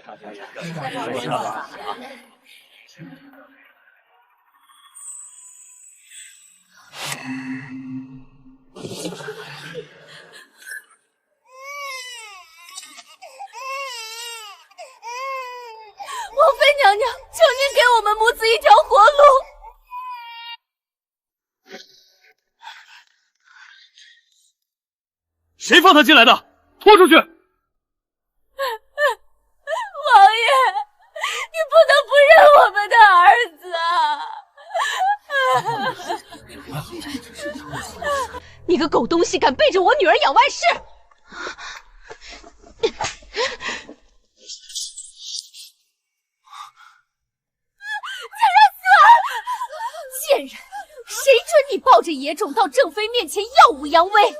王妃娘娘，求您给我们母子一条活路。谁放他进来的？拖出去！王爷，你不能不认我们的儿子啊！你个狗东西，敢背着我女儿养外室！贱人，谁准你抱着野种到正妃面前耀武扬威？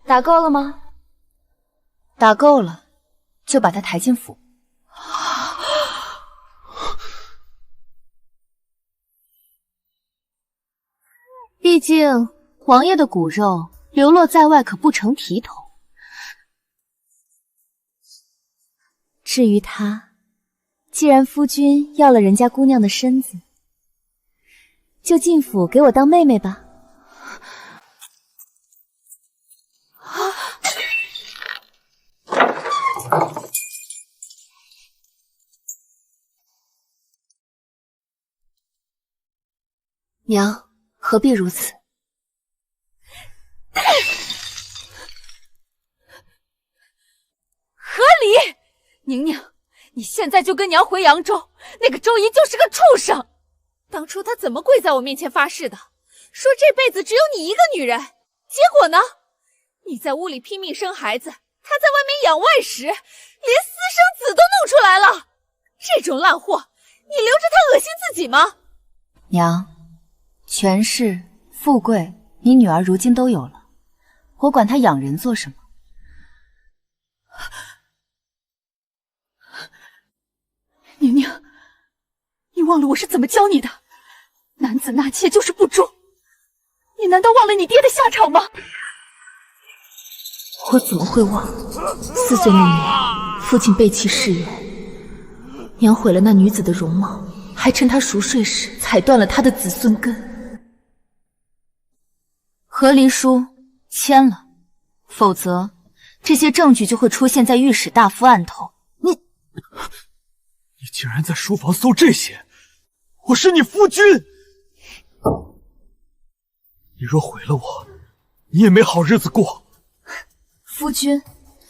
打够了吗？打够了，就把他抬进府。毕竟王爷的骨肉流落在外可不成体统。至于他，既然夫君要了人家姑娘的身子，就进府给我当妹妹吧。娘，何必如此？合理！宁宁，你现在就跟娘回扬州，那个周姨就是个畜生。当初她怎么跪在我面前发誓的，说这辈子只有你一个女人，结果呢？你在屋里拼命生孩子，她在外面养外室，连私生子都弄出来了。这种烂货，你留着她恶心自己吗？娘，权势、富贵，你女儿如今都有了，我管她养人做什么？宁宁，你忘了我是怎么教你的？男子纳妾就是不忠，你难道忘了你爹的下场吗？我怎么会忘？4岁那年，父亲背弃誓言，娘毁了那女子的容貌，还趁她熟睡时踩断了她的子孙根。和离书签了，否则这些证据就会出现在御史大夫案头。你竟然在书房搜这些！我是你夫君，你若毁了我，你也没好日子过。夫君，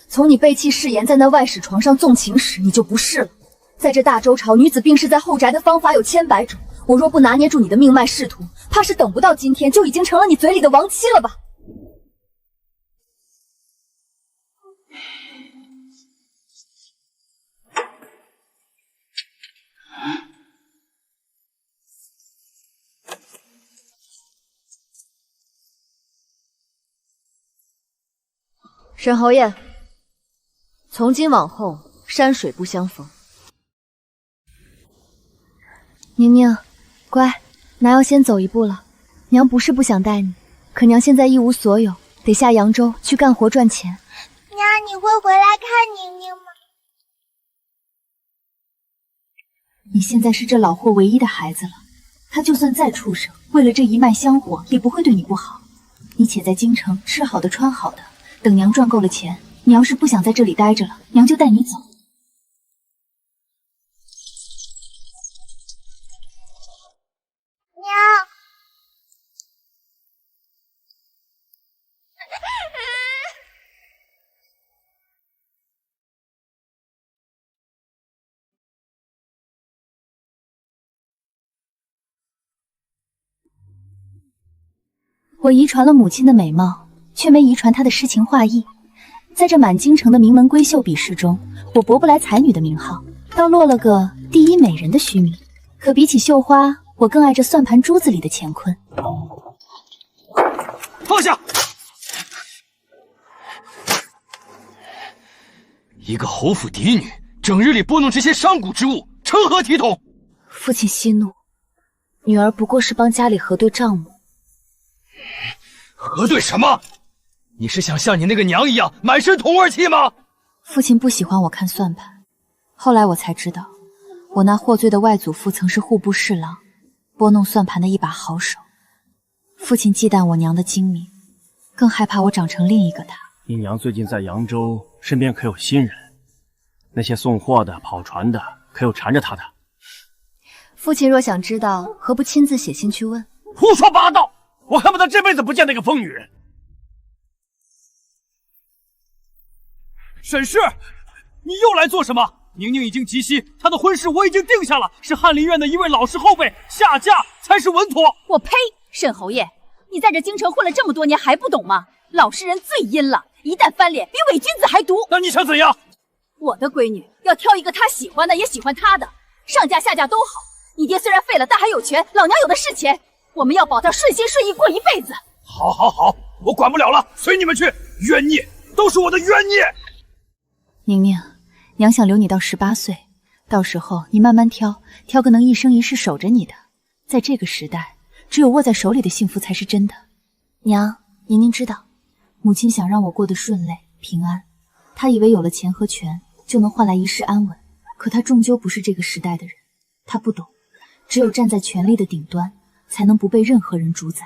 从你背弃誓言在那外室床上纵情时，你就不是了。在这大周朝，女子病逝在后宅的方法有千百种，我若不拿捏住你的命脉仕途，怕是等不到今天就已经成了你嘴里的亡妻了吧？沈侯爷，从今往后山水不相逢。宁宁，乖，娘要先走一步了。娘不是不想带你，可娘现在一无所有，得下扬州去干活赚钱。娘，你会回来看宁宁吗？你现在是这老货唯一的孩子了，他就算再畜生，为了这一脉香火，也不会对你不好。你且在京城吃好的穿好的，等娘赚够了钱，你要是不想在这里待着了，娘就带你走。娘，我遗传了母亲的美貌，却没遗传她的诗情画意。在这满京城的名门闺秀比试中，我博不来才女的名号，倒落了个第一美人的虚名。可比起绣花，我更爱这算盘珠子里的乾坤。放下！一个侯府嫡女，整日里拨弄这些商贾之物，成何体统？父亲息怒，女儿不过是帮家里核对账目。核对什么？你是想像你那个娘一样满身铜味气吗？父亲不喜欢我看算盘，后来我才知道，我那获罪的外祖父曾是户部侍郎，拨弄算盘的一把好手。父亲忌惮我娘的精明，更害怕我长成另一个他。你娘最近在扬州，身边可有新人？那些送货的、跑船的，可有缠着她的？父亲若想知道，何不亲自写信去问？胡说八道！我恨不得这辈子不见那个疯女人。沈氏，你又来做什么？宁宁已经及笄，她的婚事我已经定下了，是翰林院的一位老实后辈，下嫁才是稳妥。我呸！沈侯爷，你在这京城混了这么多年还不懂吗？老实人最阴了，一旦翻脸，比伪君子还毒。那你想怎样？我的闺女要挑一个她喜欢的，也喜欢她的，上嫁下嫁都好。你爹虽然废了，但还有权，老娘有的是钱。我们要保他顺心顺意过一辈子。好，好，好，我管不了了，随你们去。冤孽都是我的冤孽。宁宁，娘想留你到18岁，到时候你慢慢挑，挑个能一生一世守着你的。在这个时代，只有握在手里的幸福才是真的。娘，宁宁知道，母亲想让我过得顺累平安，她以为有了钱和权就能换来一世安稳，可她终究不是这个时代的人，她不懂，只有站在权力的顶端，才能不被任何人主宰。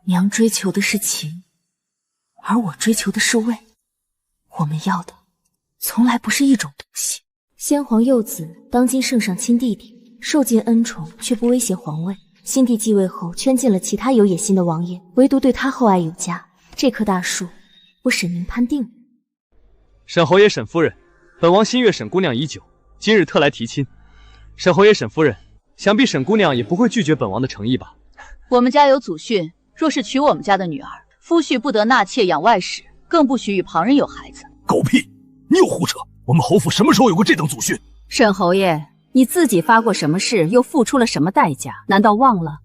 娘追求的是情，而我追求的是位。我们要的从来不是一种东西。先皇幼子当今圣上亲弟弟，受尽恩宠却不威胁皇位。新帝继位后圈禁了其他有野心的王爷，唯独对他厚爱有加。这棵大树，我沈宁攀定了。沈侯爷、沈夫人，本王心悦沈姑娘已久，今日特来提亲。沈侯爷、沈夫人，想必沈姑娘也不会拒绝本王的诚意吧？我们家有祖训，若是娶我们家的女儿，夫婿不得纳妾养外室，更不许与旁人有孩子。狗屁！你又胡扯！我们侯府什么时候有过这等祖训？沈侯爷，你自己发过什么誓，又付出了什么代价？难道忘了？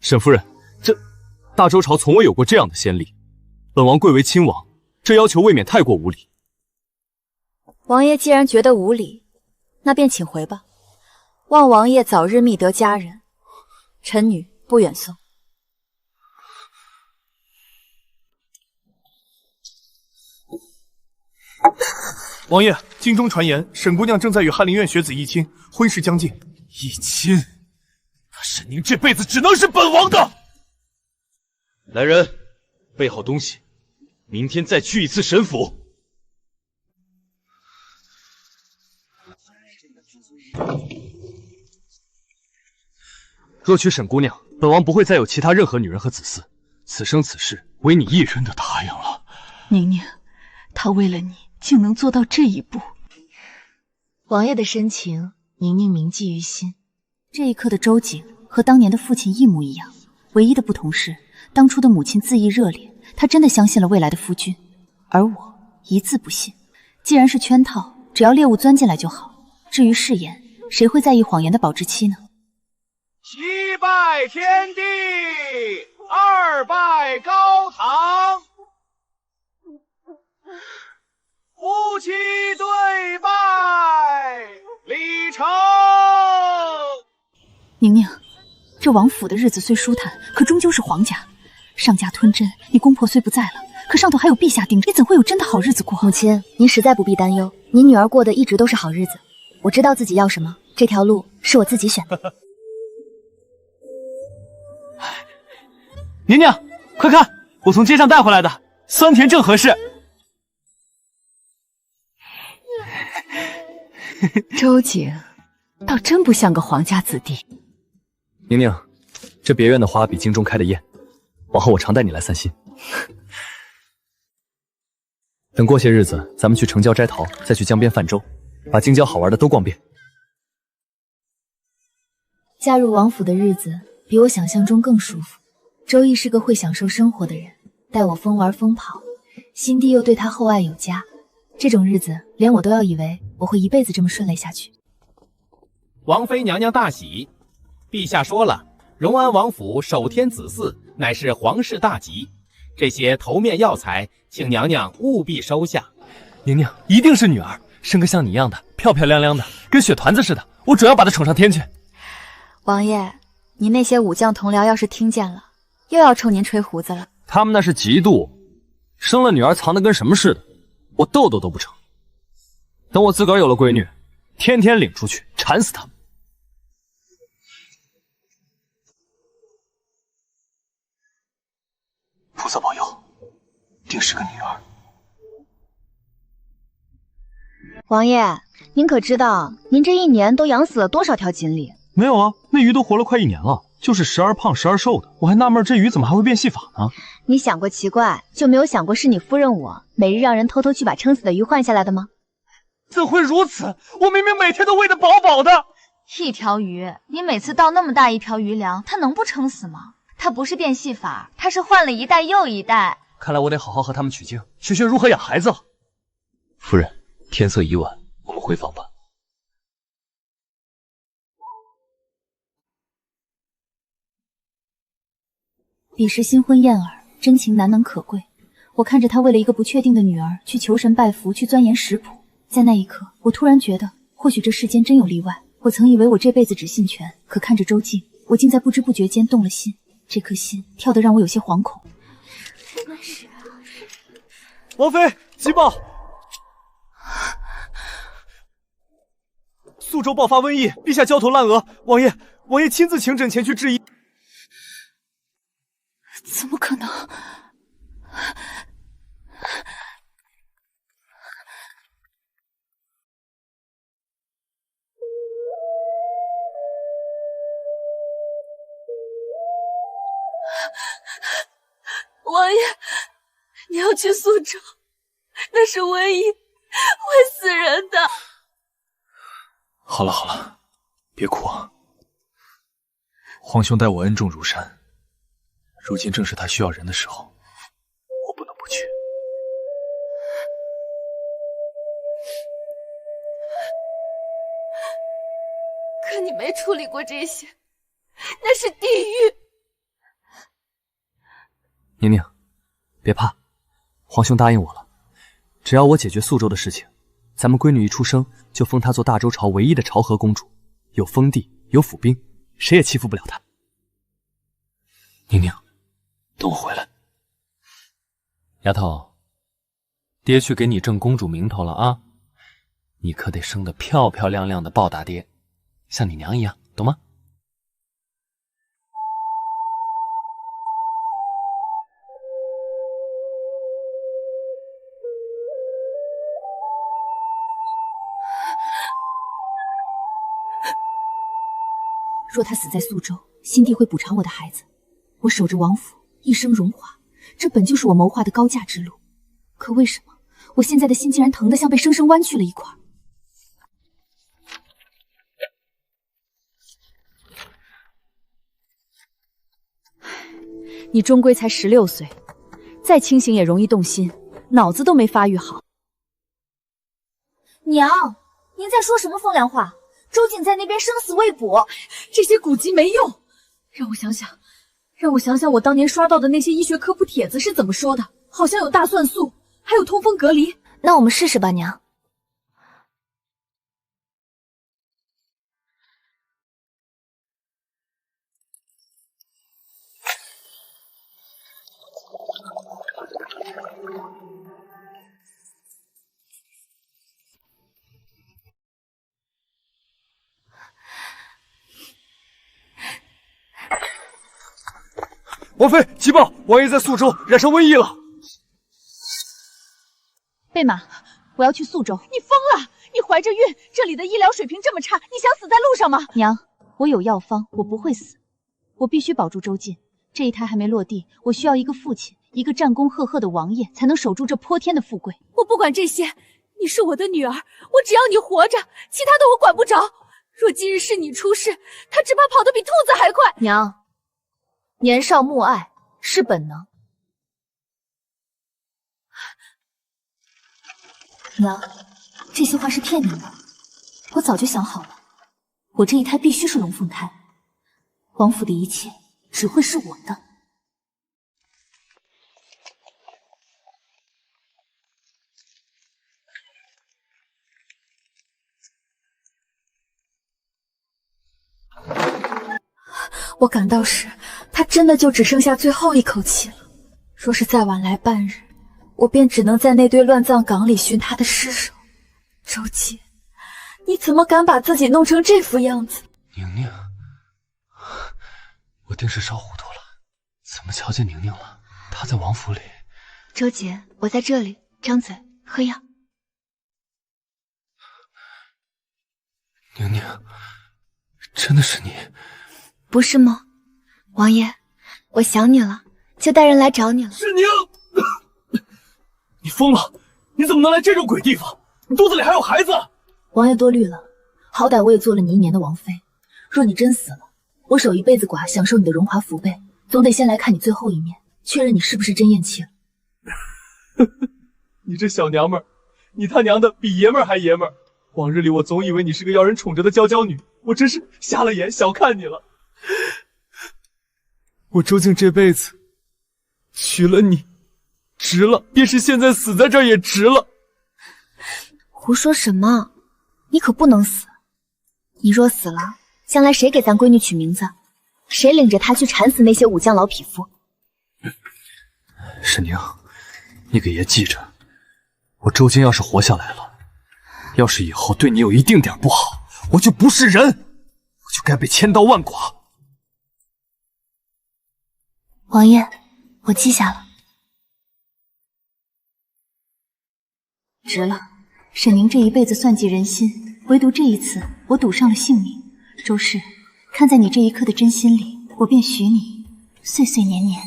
沈夫人，这大周朝从未有过这样的先例，本王贵为亲王，这要求未免太过无礼。王爷既然觉得无礼，那便请回吧。望王爷早日觅得佳人，臣女不远送。王爷，京中传言沈姑娘正在与翰林院学子议亲，婚事将近。议亲？那沈宁这辈子只能是本王的。来人，备好东西，明天再去一次沈府。若娶沈姑娘，本王不会再有其他任何女人和子嗣，此生此世唯你一人。真的答应了。宁宁，他为了你竟能做到这一步。王爷的深情，宁宁铭记于心。这一刻的周景和当年的父亲一模一样，唯一的不同是，当初的母亲恣意热烈，她真的相信了未来的夫君，而我一字不信。既然是圈套，只要猎物钻进来就好。至于誓言，谁会在意谎言的保质期呢？一拜天地，二拜高堂，夫妻对拜，礼成。宁宁，这王府的日子虽舒坦，可终究是皇家，上家吞针，你公婆虽不在了，可上头还有陛下盯着，你怎会有真的好日子过？母亲，您实在不必担忧，您女儿过的一直都是好日子。我知道自己要什么，这条路是我自己选的。娘娘，快看，我从街上带回来的，酸甜正合适。周景，倒真不像个皇家子弟。宁宁，这别院的花比京中开的艳，往后我常带你来散心。等过些日子，咱们去城郊摘桃，再去江边泛舟，把京郊好玩的都逛遍。嫁入王府的日子比我想象中更舒服。周易是个会享受生活的人，待我疯玩疯跑，新帝又对他厚爱有加，这种日子连我都要以为我会一辈子这么顺利下去。王妃娘娘大喜，陛下说了，荣安王府守天子嗣乃是皇室大吉，这些头面药材，请娘娘务必收下。宁宁一定是女儿，生个像你一样的，漂漂亮亮的，跟雪团子似的。我准要把她宠上天去。王爷，你那些武将同僚要是听见了，又要冲您吹胡子了。他们那是嫉妒，生了女儿藏得跟什么似的，我豆豆都不成。等我自个儿有了闺女，天天领出去缠死他们。菩萨保佑，定是个女儿。王爷，您可知道您这一年都养死了多少条锦鲤？没有啊，那鱼都活了快1年了，就是时而胖时而瘦的。我还纳闷这鱼怎么还会变戏法呢？你想过奇怪，就没有想过是你夫人我每日让人偷偷去把撑死的鱼换下来的吗？怎会如此？我明明每天都喂得饱饱的。一条鱼，你每次倒那么大一瓢鱼粮，它能不撑死吗？它不是变戏法，它是换了一代又一代。看来我得好好和他们取经，学学如何养孩子了。夫人，天色已晚，我们回房吧。彼时新婚燕尔，真情难能可贵。我看着他为了一个不确定的女儿去求神拜佛，去钻研食谱，在那一刻，我突然觉得，或许这世间真有例外。我曾以为我这辈子只信权，可看着周静，我竟在不知不觉间动了心。这颗心跳得让我有些惶恐。王妃，急报！宿州爆发瘟疫，陛下焦头烂额，王爷亲自请诊前去治医。怎么可能？王爷，你要去苏州，那是瘟疫，会死人的。好了，别哭啊。皇兄待我恩重如山，如今正是他需要人的时候，我不能不去。可你没处理过这些，那是地狱。宁宁，别怕，皇兄答应我了，只要我解决宿州的事情，咱们闺女一出生就封她做大周朝唯一的朝和公主，有封地，有府兵，谁也欺负不了她。宁宁，等我回来。丫头，爹去给你正公主名头了啊，你可得生得漂漂亮亮的报答爹，像你娘一样，懂吗？若他死在苏州，新帝会补偿我的孩子。我守着王府，一生荣华，这本就是我谋划的高价之路。可为什么我现在的心竟然疼得像被生生剜去了一块？你终归才16岁，再清醒也容易动心，脑子都没发育好。娘，您在说什么风凉话？周瑾在那边生死未卜，这些古籍没用。让我想想，我当年刷到的那些医学科普帖子是怎么说的？好像有大蒜素，还有通风隔离。那我们试试吧，娘。王妃，急报！王爷在宿州染上瘟疫了。贝马，我要去宿州。你疯了！你怀着孕，这里的医疗水平这么差，你想死在路上吗？娘，我有药方，我不会死。我必须保住周瑾。这一胎还没落地，我需要一个父亲，一个战功赫赫的王爷，才能守住这泼天的富贵。我不管这些，你是我的女儿，我只要你活着，其他的我管不着。若今日是你出事，他只怕跑得比兔子还快。娘。年少慕爱是本能。娘，这些话是骗你的。我早就想好了，我这一胎必须是龙凤胎，王府的一切只会是我的。我赶到时，他真的就只剩下最后一口气了。若是再晚来半日，我便只能在那堆乱葬岗里寻他的尸首。周姐，你怎么敢把自己弄成这副样子？宁宁，我定是烧糊涂了，怎么瞧见宁宁了？她在王府里。周姐，我在这里，张嘴，喝药。宁宁，真的是你？不是吗？王爷，我想你了，就带人来找你了。是宁，你疯了？你怎么能来这种鬼地方？你肚子里还有孩子！王爷多虑了，好歹我也做了你1年的王妃。若你真死了，我守一辈子寡，享受你的荣华福贝，总得先来看你最后一面，确认你是不是真咽气了。你这小娘们儿，你他娘的比爷们儿还爷们儿！往日里我总以为你是个要人宠着的娇娇女，我真是瞎了眼，小看你了。我周静这辈子娶了你，值了，便是现在死在这儿也值了。胡说什么？你可不能死！你若死了，将来谁给咱闺女取名字？谁领着她去缠死那些武将老匹夫？沈宁，你给爷记着，我周静要是活下来了，要是以后对你有一丁点不好，我就不是人，我就该被千刀万剐。王爷，我记下了。值了，沈宁这一辈子算计人心，唯独这一次，我赌上了性命。周氏，看在你这一颗的真心里，我便许你岁岁年年。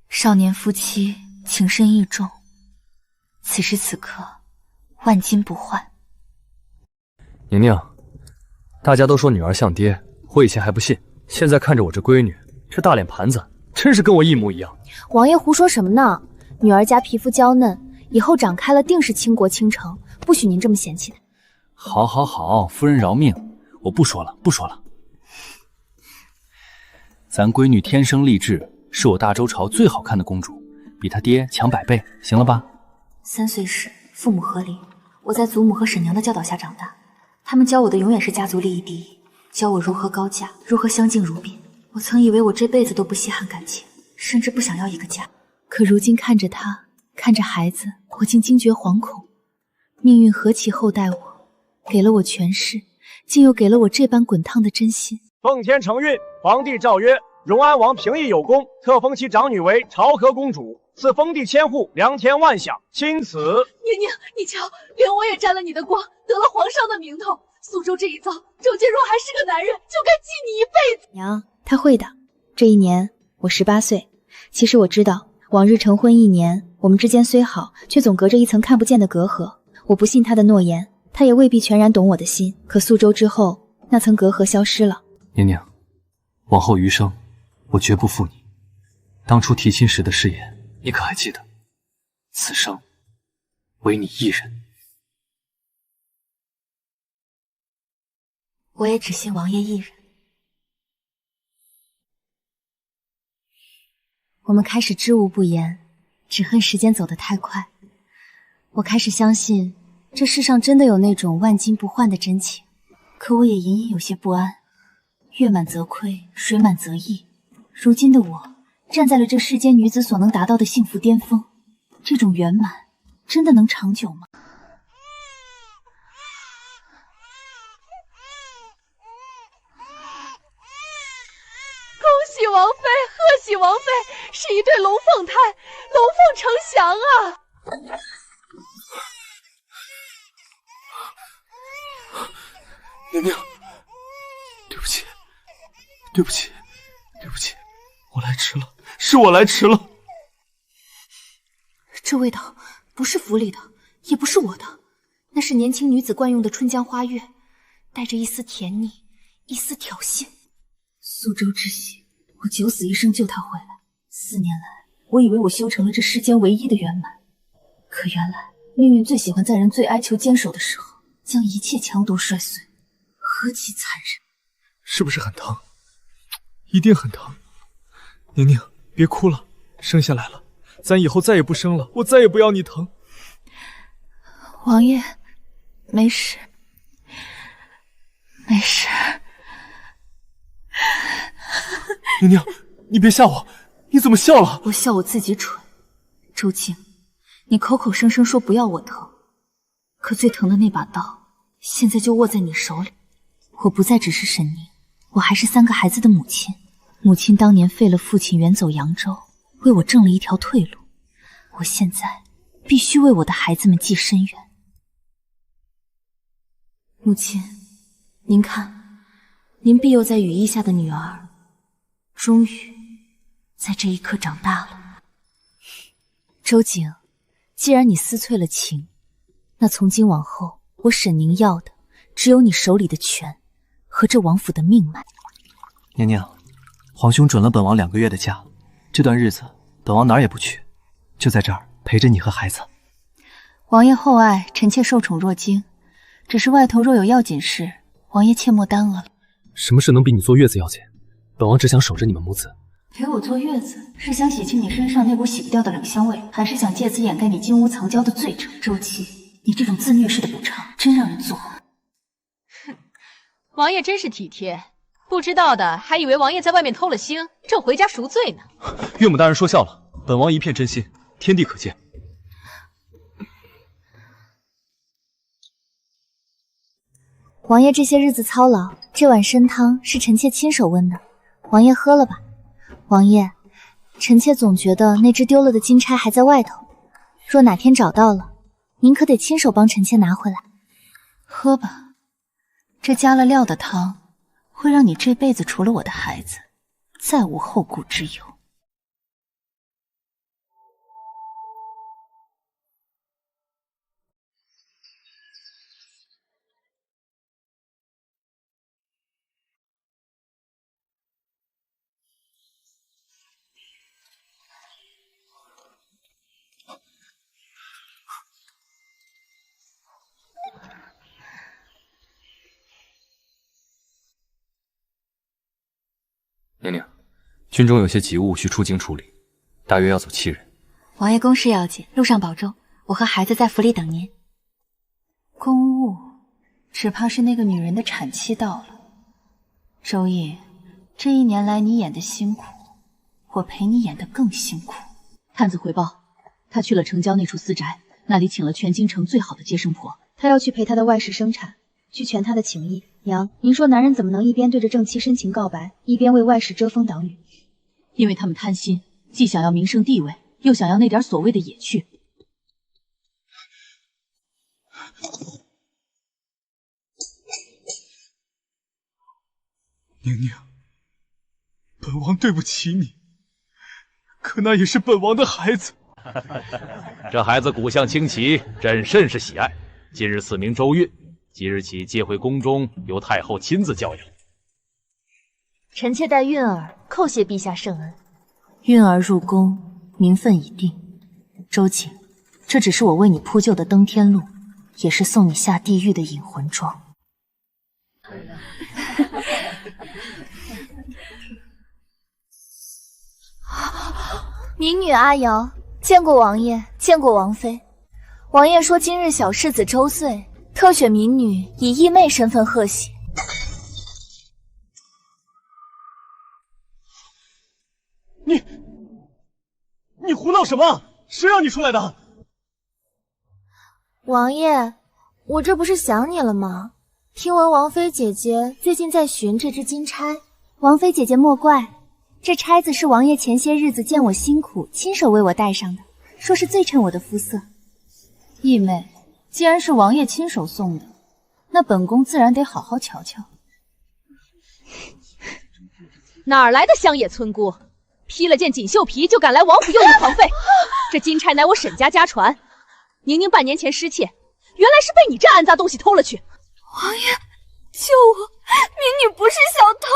少年夫妻情深意重，此时此刻，万金不换。宁宁，大家都说女儿像爹，我以前还不信，现在看着我这闺女，这大脸盘子真是跟我一模一样。王爷胡说什么呢？女儿家皮肤娇嫩，以后长开了定是倾国倾城，不许您这么嫌弃她。好，好，好，夫人饶命，我不说了，不说了。咱闺女天生丽质，是我大周朝最好看的公主，比她爹强100倍，行了吧？3岁时，父母和离，我在祖母和婶娘的教导下长大，他们教我的永远是家族利益第一，教我如何高价，如何相敬如宾。我曾以为我这辈子都不稀罕感情，甚至不想要一个家。可如今看着他，看着孩子，我竟惊觉惶恐。命运何其厚待我，给了我权势，竟又给了我这般滚烫的真心。奉天承运，皇帝诏曰：荣安王平易有功，特封其长女为朝和公主，赐封地千户，良田万享，钦此。宁宁，你瞧，连我也沾了你的光，得了皇上的名头。苏州这一遭，周杰若还是个男人，就该记你一辈子。娘，他会的。这一年我18岁，其实我知道，往日成婚1年，我们之间虽好，却总隔着一层看不见的隔阂。我不信他的诺言，他也未必全然懂我的心。可苏州之后，那层隔阂消失了。宁宁，往后余生，我绝不负你。当初提亲时的誓言，你可还记得？此生唯你一人。我也只信王爷一人。我们开始知无不言，只恨时间走得太快。我开始相信，这世上真的有那种万金不换的真情，可我也隐隐有些不安。月满则亏，水满则溢。如今的我，站在了这世间女子所能达到的幸福巅峰，这种圆满，真的能长久吗？恭喜王妃，贺喜王妃，是一对龙凤胎，龙凤呈祥啊！宁宁，对不起，对不起，对不起，我来迟了，是我来迟了。这味道不是府里的，也不是我的，那是年轻女子惯用的春江花月，带着一丝甜腻，一丝挑衅。苏州之喜，我九死一生救她回来。4年来，我以为我修成了这世间唯一的圆满，可原来命运最喜欢在人最哀求坚守的时候，将一切强夺摔碎，何其残忍！是不是很疼？一定很疼。宁宁，别哭了，生下来了，咱以后再也不生了，我再也不要你疼。王爷，没事，没事。娘娘，你别吓我，你怎么笑了？我笑我自己蠢。周静，你口口声声说不要我疼，可最疼的那把刀，现在就握在你手里。我不再只是沈宁，我还是3个孩子的母亲。母亲当年废了父亲，远走扬州，为我挣了一条退路。我现在必须为我的孩子们计深渊。母亲，您看，您庇佑在羽翼下的女儿，终于在这一刻长大了。周景，既然你撕碎了情，那从今往后，我沈宁要的只有你手里的权和这王府的命脉。娘娘，皇兄准了本王2个月的假，这段日子本王哪儿也不去，就在这儿陪着你和孩子。王爷厚爱，臣妾受宠若惊，只是外头若有要紧事，王爷切莫耽误了。什么事能比你坐月子要紧？本王只想守着你们母子。陪我坐月子，是想洗清你身上那股洗不掉的冷香味，还是想借此掩盖你金屋藏娇的罪证？周琦，你这种自虐式的补偿，真让人作呕。哼，王爷真是体贴，不知道的还以为王爷在外面偷了腥，正回家赎罪呢。岳母大人说笑了，本王一片真心，天地可见。王爷这些日子操劳，这碗参汤是臣妾亲手温的，王爷喝了吧。王爷，臣妾总觉得那只丢了的金钗还在外头，若哪天找到了，您可得亲手帮臣妾拿回来。喝吧，这加了料的汤，会让你这辈子除了我的孩子，再无后顾之忧。娘娘，军中有些急务需出京处理，大约要走7日。王爷公事要紧，路上保重。我和孩子在府里等您。公务，只怕是那个女人的产期到了。周易，这1年来你演的辛苦，我陪你演得更辛苦。探子回报，他去了城郊那处私宅，那里请了全京城最好的接生婆，他要去陪他的外室生产，去全他的情谊。娘，您说男人怎么能一边对着正妻深情告白，一边为外室遮风挡雨？因为他们贪心，既想要名声地位，又想要那点所谓的野趣。娘娘，本王对不起你，可那也是本王的孩子。这孩子骨相清奇，朕甚是喜爱。今日赐名周韵，即日起接回宫中，由太后亲自教养。臣妾待韵儿叩谢陛下圣恩。韵儿入宫，名分已定。周瑾，这只是我为你铺就的登天路，也是送你下地狱的引魂妆。民女阿瑶见过王爷，见过王妃。王爷说今日小世子周岁，特选民女以义妹身份贺喜。你胡闹什么？谁让你出来的？王爷，我这不是想你了吗？听闻王妃姐姐最近在寻这只金钗。王妃姐姐莫怪，这钗子是王爷前些日子见我辛苦，亲手为我戴上的，说是最衬我的肤色。义妹，既然是王爷亲手送的，那本宫自然得好好瞧瞧。哪儿来的乡野村姑，披了件锦绣皮就敢来王府诱引皇妃？这金钗乃我沈家家传，宁宁半年前失窃，原来是被你这安杂东西偷了去。王爷，救我！民女不是小偷，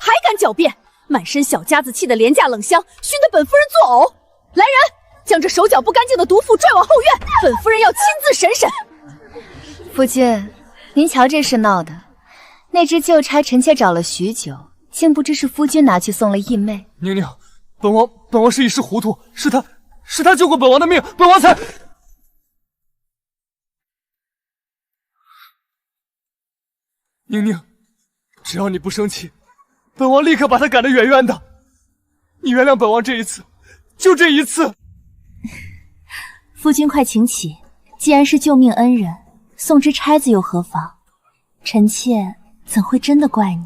还敢狡辩！满身小家子气的廉价冷香，熏得本夫人作呕。来人，将这手脚不干净的毒妇拽往后院，本夫人要亲自审审。夫君，您瞧这事闹的，那只旧钗臣妾找了许久，竟不知是夫君拿去送了义妹。娘娘，本王是一时糊涂，是他救过本王的命，本王才……宁宁，只要你不生气，本王立刻把他赶得远远的。你原谅本王这一次，就这一次。夫君快请起，既然是救命恩人，送支钗子又何妨？臣妾怎会真的怪你？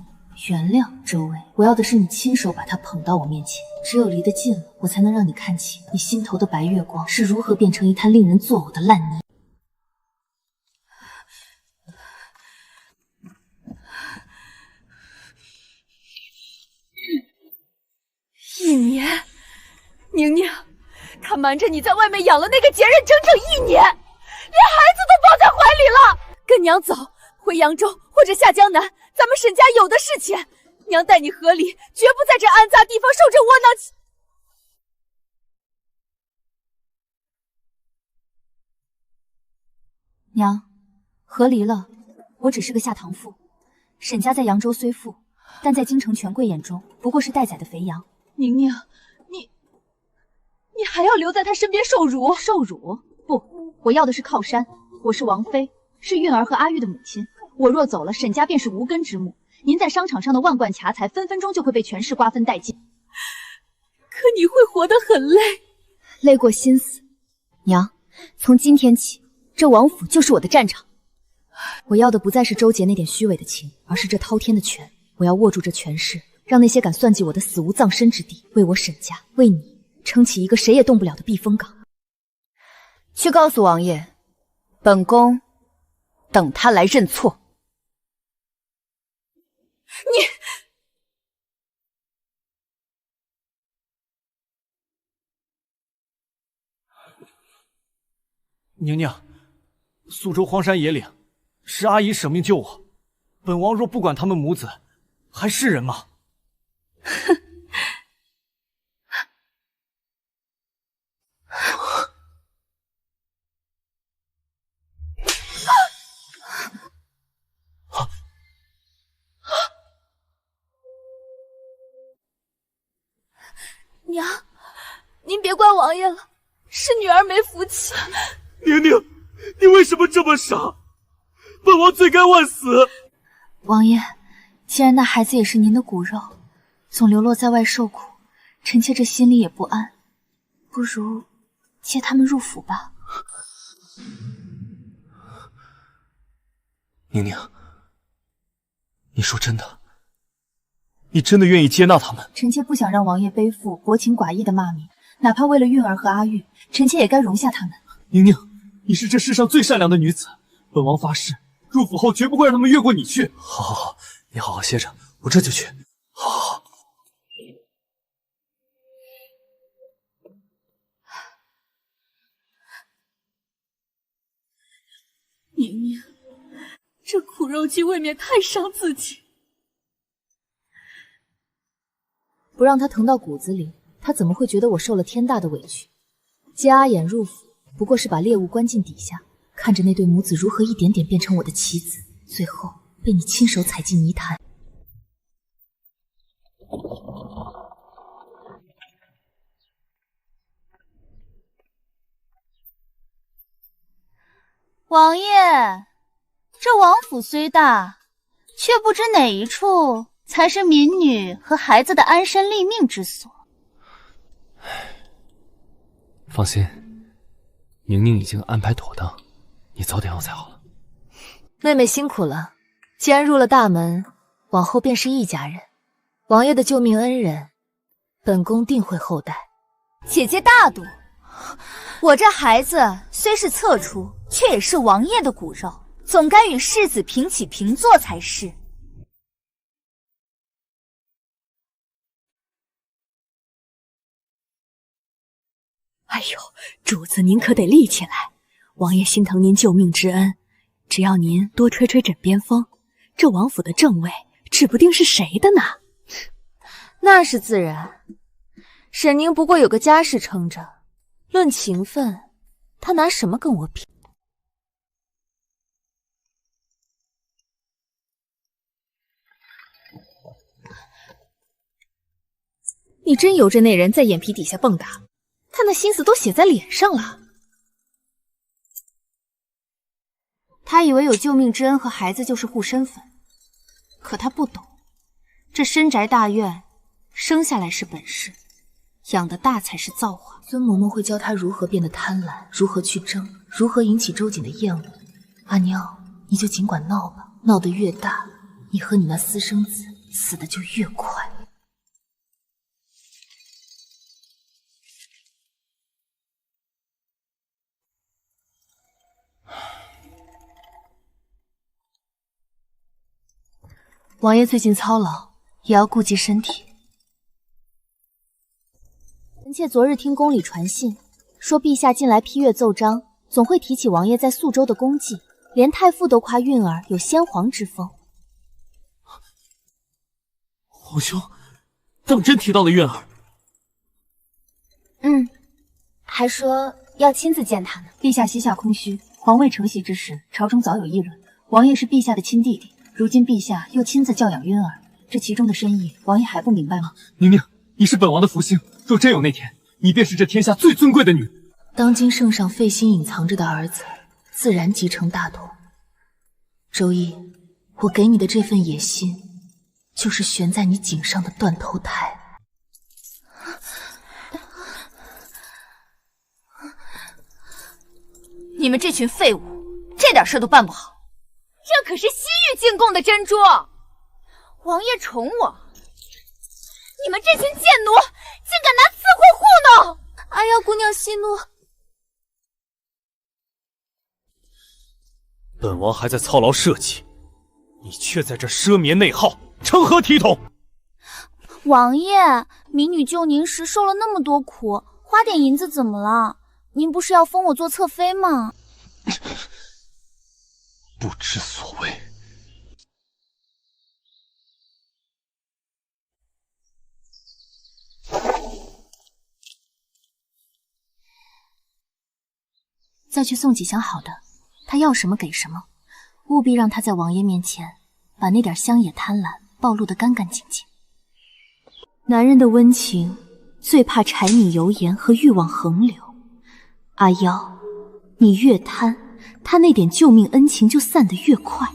原谅周薇，我要的是你亲手把她捧到我面前，只有离得近了，我才能让你看清你心头的白月光是如何变成一滩令人作呕的烂泥。1年，宁宁，看瞒着你在外面养了那个贱人整整1年，连孩子都抱在怀里了。跟娘走，回扬州或者下江南，咱们沈家有的是钱。娘带你合理，绝不在这安杂地方受这窝囊气。娘，和离了，我只是个下堂妇。沈家在扬州虽富，但在京城权贵眼中不过是待宰的肥羊。宁宁，你还要留在他身边受辱？受辱？不，我要的是靠山。我是王妃，是韵儿和阿玉的母亲。我若走了，沈家便是无根之木。您在商场上的万贯钱财，分分钟就会被权势瓜分殆尽。可你会活得很累，累过心死。娘，从今天起，这王府就是我的战场。我要的不再是周杰那点虚伪的情，而是这滔天的权。我要握住这权势，让那些敢算计我的死无葬身之地，为我沈家，为你撑起一个谁也动不了的避风港。去告诉王爷，本宫等他来认错。宁宁，苏州荒山野岭，是阿姨舍命救我。本王若不管他们母子，还是人吗？娘，您别怪王爷了，是女儿没福气。宁宁，你为什么这么傻？本王罪该万死。王爷，既然那孩子也是您的骨肉，总流落在外受苦，臣妾这心里也不安，不如接他们入府吧。宁宁，你说真的？你真的愿意接纳他们？臣妾不想让王爷背负薄情寡义的骂名，哪怕为了韵儿和阿玉，臣妾也该容下他们。宁宁，你是这世上最善良的女子，本王发誓，入府后绝不会让他们越过你去。好好好，你好好歇着，我这就去。好好好。宁宁，这苦肉计未免太伤自己。不让他疼到骨子里，他怎么会觉得我受了天大的委屈？接阿衍入府，不过是把猎物关进底下，看着那对母子如何一点点变成我的棋子，最后被你亲手踩进泥潭。王爷，这王府虽大，却不知哪一处才是民女和孩子的安身立命之所。放心，宁宁已经安排妥当，你早点要才好了。妹妹辛苦了，既然入了大门，往后便是一家人。王爷的救命恩人，本宫定会厚待。姐姐大度，我这孩子虽是侧出，却也是王爷的骨肉，总该与世子平起平坐才是。哎呦，主子您可得立起来，王爷心疼您救命之恩，只要您多吹吹枕边风，这王府的正位指不定是谁的呢。那是自然，沈宁不过有个家世撑着，论情分，他拿什么跟我比？你真由着那人在眼皮底下蹦跶，他那心思都写在脸上了。他以为有救命之恩和孩子就是护身符，可他不懂，这深宅大院，生下来是本事，养得大才是造化。孙嬷嬷会教他如何变得贪婪，如何去争，如何引起周瑾的厌恶。阿娘，你就尽管闹吧，闹得越大，你和你那私生子死的就越快。王爷最近操劳，也要顾及身体。臣妾昨日听宫里传信，说陛下近来批阅奏章，总会提起王爷在宿州的功绩，连太傅都夸韵儿有先皇之风。皇兄，当真提到了韵儿？还说要亲自见他呢。陛下膝下空虚，皇位承袭之时，朝中早有议论。王爷是陛下的亲弟弟，如今陛下又亲自教养韵儿，这其中的深意，王爷还不明白吗？宁宁，你是本王的福星，若真有那天，你便是这天下最尊贵的女人。当今圣上费心隐藏着的儿子，自然继承大统。周易，我给你的这份野心，就是悬在你颈上的断头台。你们这群废物，这点事都办不好。这可是西域进贡的珍珠，王爷宠我，你们这群贱奴竟敢拿刺会糊弄！哎呀，姑娘息怒。本王还在操劳社稷，你却在这奢靡内耗，成何体统？王爷，民女救您时受了那么多苦，花点银子怎么了？您不是要封我做侧妃吗？不知所谓。再去送几箱好的，他要什么给什么，务必让他在王爷面前把那点乡野贪婪暴露得干干净净。男人的温情最怕柴米油盐和欲望横流。阿妖，你越贪，他那点救命恩情就散得越快。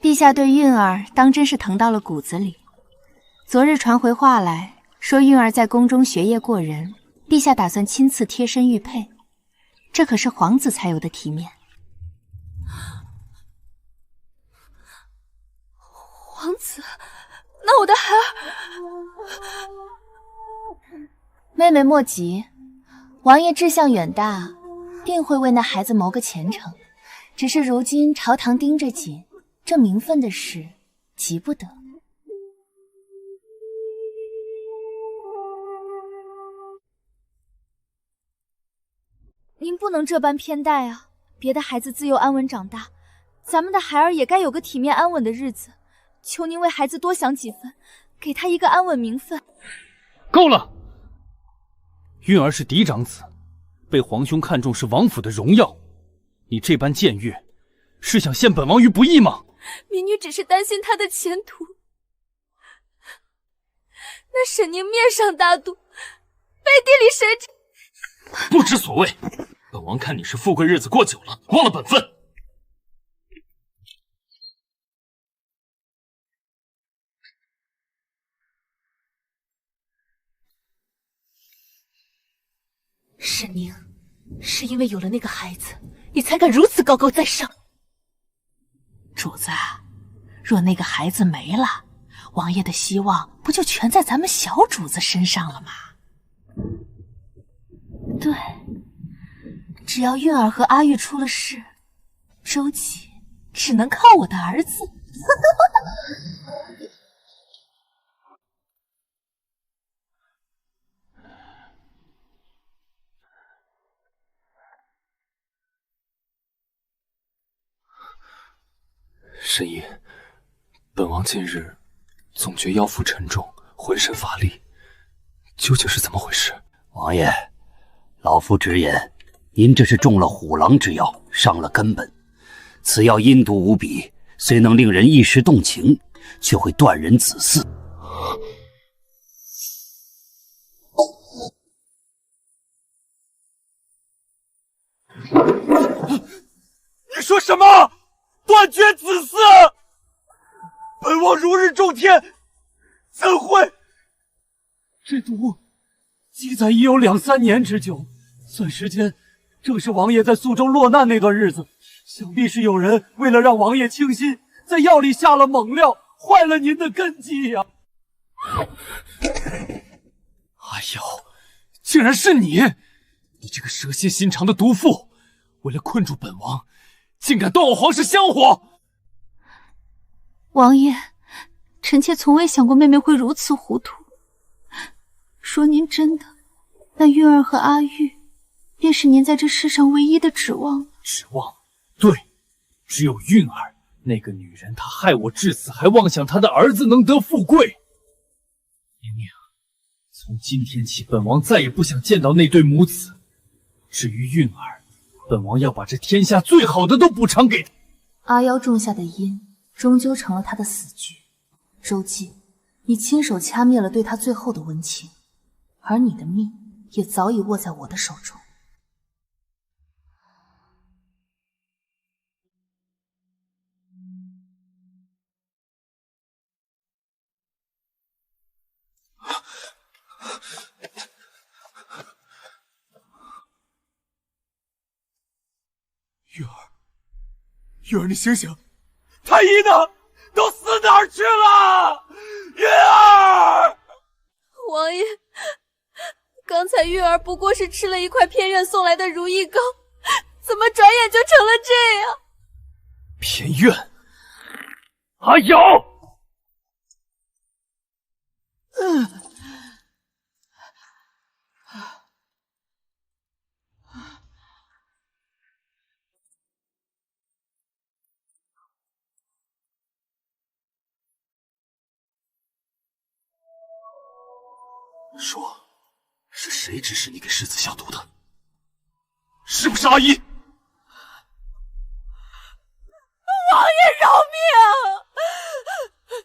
陛下对韵儿当真是疼到了骨子里。昨日传回话来，说韵儿在宫中学业过人，陛下打算亲自贴身玉佩，这可是皇子才有的体面。皇子，那我的孩儿……妹妹莫急，王爷志向远大，定会为那孩子谋个前程。只是如今朝堂盯着紧，这名分的事急不得。您不能这般偏待啊！别的孩子自幼安稳长大，咱们的孩儿也该有个体面安稳的日子。求您为孩子多想几分，给他一个安稳名分。够了！韵儿是嫡长子，被皇兄看中是王府的荣耀，你这般僭越，是想陷本王于不义吗？民女只是担心他的前途。那沈宁面上大度，背地里谁知？不知所谓。本王看你是富贵日子过久了，忘了本分。沈宁，是因为有了那个孩子，你才敢如此高高在上。主子，若那个孩子没了，王爷的希望不就全在咱们小主子身上了吗？对，只要韵儿和阿玉出了事，周琦只能靠我的儿子。沈姨，本王近日总觉腰腹沉重，浑身乏力，究竟是怎么回事？王爷，老夫直言，您这是中了虎狼之药，伤了根本。此药阴毒无比，虽能令人一时动情，却会断人子嗣。你说什么？断绝子嗣！本王如日中天，怎会？这毒记载已有2、3年之久，算时间，正是王爷在宿州落难那段日子。想必是有人为了让王爷清心，在药里下了猛料，坏了您的根基呀！哎呦，竟然是你！你这个蛇蝎心肠的毒妇，为了困住本王，竟敢断我皇室香火！王爷，臣妾从未想过妹妹会如此糊涂。说您真的，那韵儿和阿玉，便是您在这世上唯一的指望。指望？对，只有韵儿那个女人，她害我至死，还妄想她的儿子能得富贵。宁宁，从今天起，本王再也不想见到那对母子。至于韵儿，本王要把这天下最好的都补偿给她。阿妖种下的因，终究成了他的死局。周记，你亲手掐灭了对他最后的温情，而你的命也早已握在我的手中。玉儿，你醒醒！太医呢？都死哪儿去了？玉儿！王爷，刚才玉儿不过是吃了一块偏院送来的如意糕，怎么转眼就成了这样？偏院？还有！说，是谁指使你给世子下毒的？是不是阿姨？王爷饶命！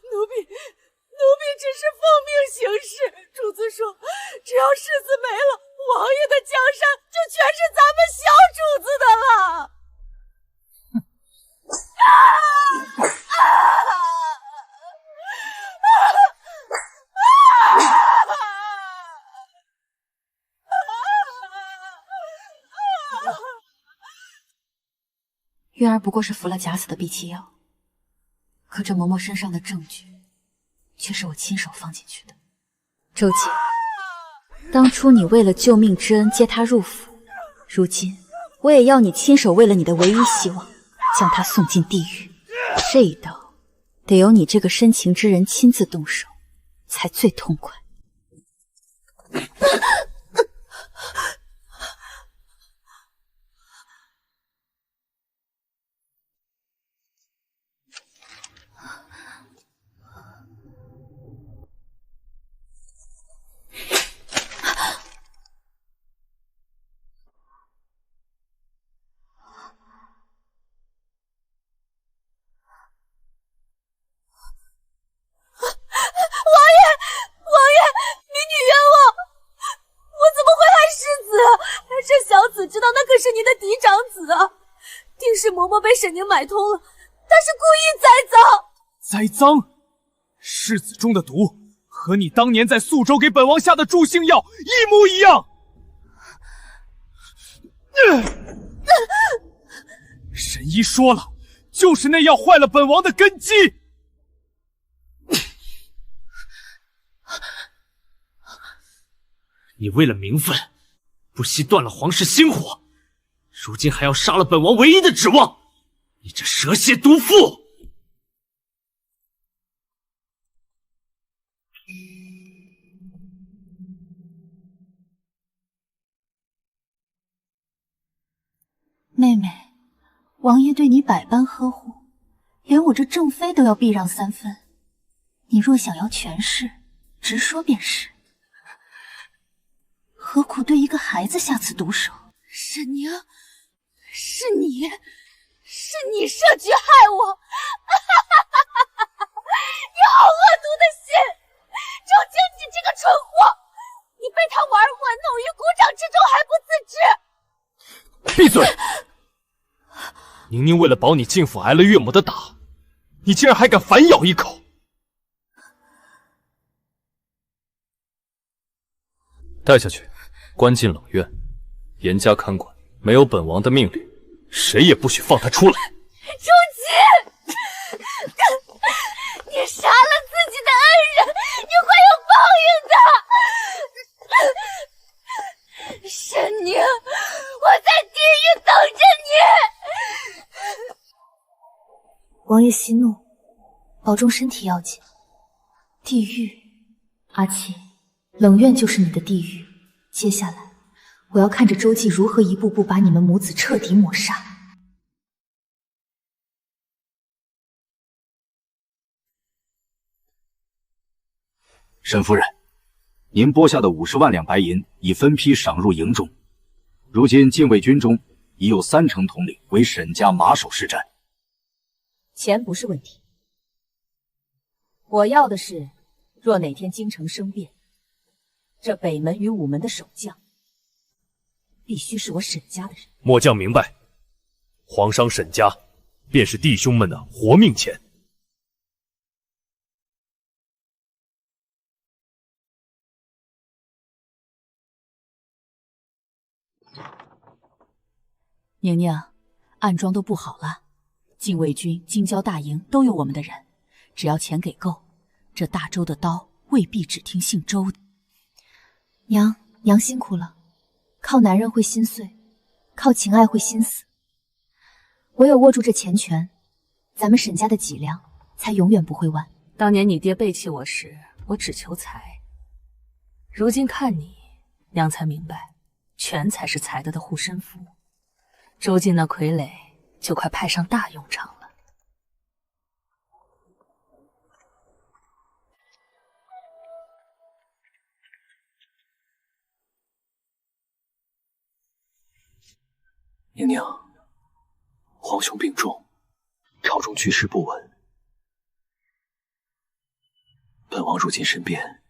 奴婢只是奉命行事。主子说，只要世子没了，王爷的江山就全是咱们小主子的了。韵儿不过是服了假死的闭气药，可这嬷嬷身上的证据，却是我亲手放进去的。周姐，当初你为了救命之恩接她入府，如今我也要你亲手为了你的唯一希望，将她送进地狱。这一刀，得由你这个深情之人亲自动手，才最痛快。嬷嬷被沈宁买通了，她是故意栽赃。栽赃？世子中的毒和你当年在宿州给本王下的助兴药一模一样。神医说了，就是那药坏了本王的根基。你为了名分，不惜断了皇室薪火，如今还要杀了本王唯一的指望，你这蛇蝎毒妇！妹妹，王爷对你百般呵护，连我这正妃都要避让3分。你若想要权势，直说便是，何苦对一个孩子下此毒手？沈宁，是你设局害我！你好恶毒的心！静，你这个蠢货！你被他玩弄于股掌之中还不自知！闭嘴！宁宁为了保你进府挨了岳母的打，你竟然还敢反咬一口！带下去，关进冷院，严加看管。没有本王的命令，谁也不许放他出来。周琦，你杀了自己的恩人，你会有报应的。沈宁，我在地狱等着你。王爷息怒，保重身体要紧。地狱，阿七，冷院就是你的地狱。接下来，我要看着周记如何一步步把你们母子彻底抹杀。沈夫人，您拨下的50万两白银已分批赏入营中，如今禁卫军中已有30%统领为沈家马首是瞻。钱不是问题，我要的是，若哪天京城生变，这北门与午门的守将必须是我沈家的人。末将明白，皇商沈家便是弟兄们的活命钱。宁宁，暗桩都布好了，禁卫军、京郊大营都有我们的人，只要钱给够，这大周的刀未必只听姓周的。娘辛苦了。靠男人会心碎，靠情爱会心死。唯有握住这钱权，咱们沈家的脊梁才永远不会弯。当年你爹背弃我时，我只求财，如今看你，娘才明白，权才是财德的护身符。周进那傀儡就快派上大用场了。宁宁，皇兄病重，朝中局势不稳，本王如今身边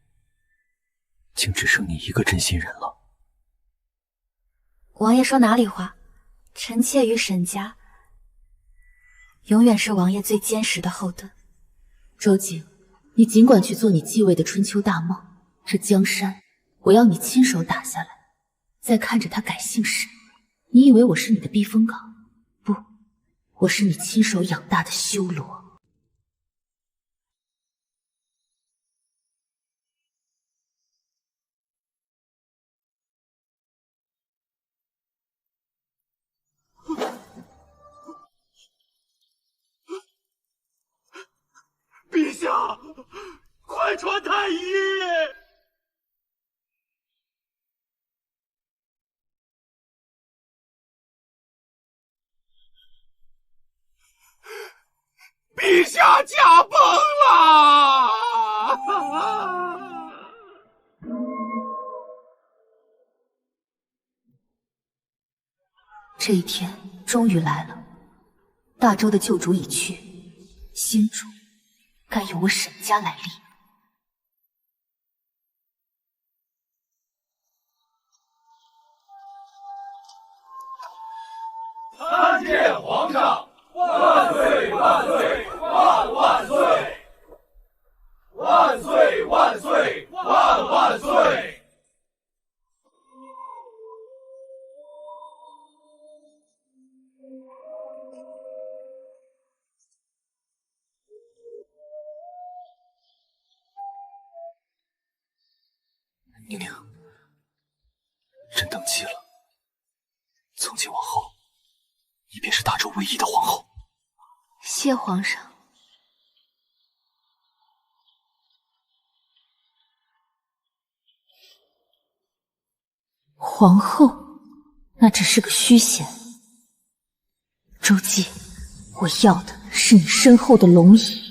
竟只剩你一个真心人了。王爷说哪里话？臣妾与沈家永远是王爷最坚实的后盾。周景，你尽管去做你继位的春秋大梦，这江山我要你亲手打下来，再看着他改姓沈。你以为我是你的避风港？不，我是你亲手养大的修罗。陛下，快传太医！陛下驾崩了！这一天终于来了，大周的旧主已去，新主该由我沈家来立。参见皇上！万岁万岁万万岁！万岁万岁万万岁！宁宁，朕登基了，从今往后，你便是大周唯一的皇后。谢皇上。皇后，那只是个虚衔。周记，我要的是你身后的龙椅。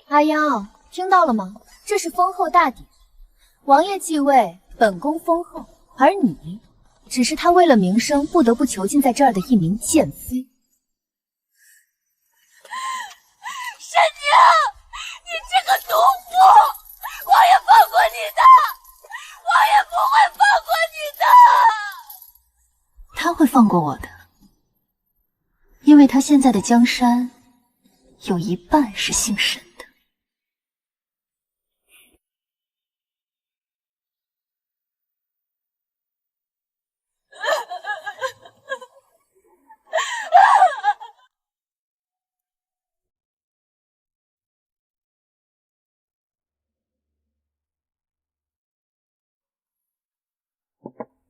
阿妖，听到了吗？这是封后大典，王爷继位，本宫封后，而你，只是他为了名声不得不囚禁在这儿的一名贱妃。沈宁，你这个毒妇，王爷放过你的，王爷不会放过你的。他会放过我的，因为他现在的江山有一半是姓沈的。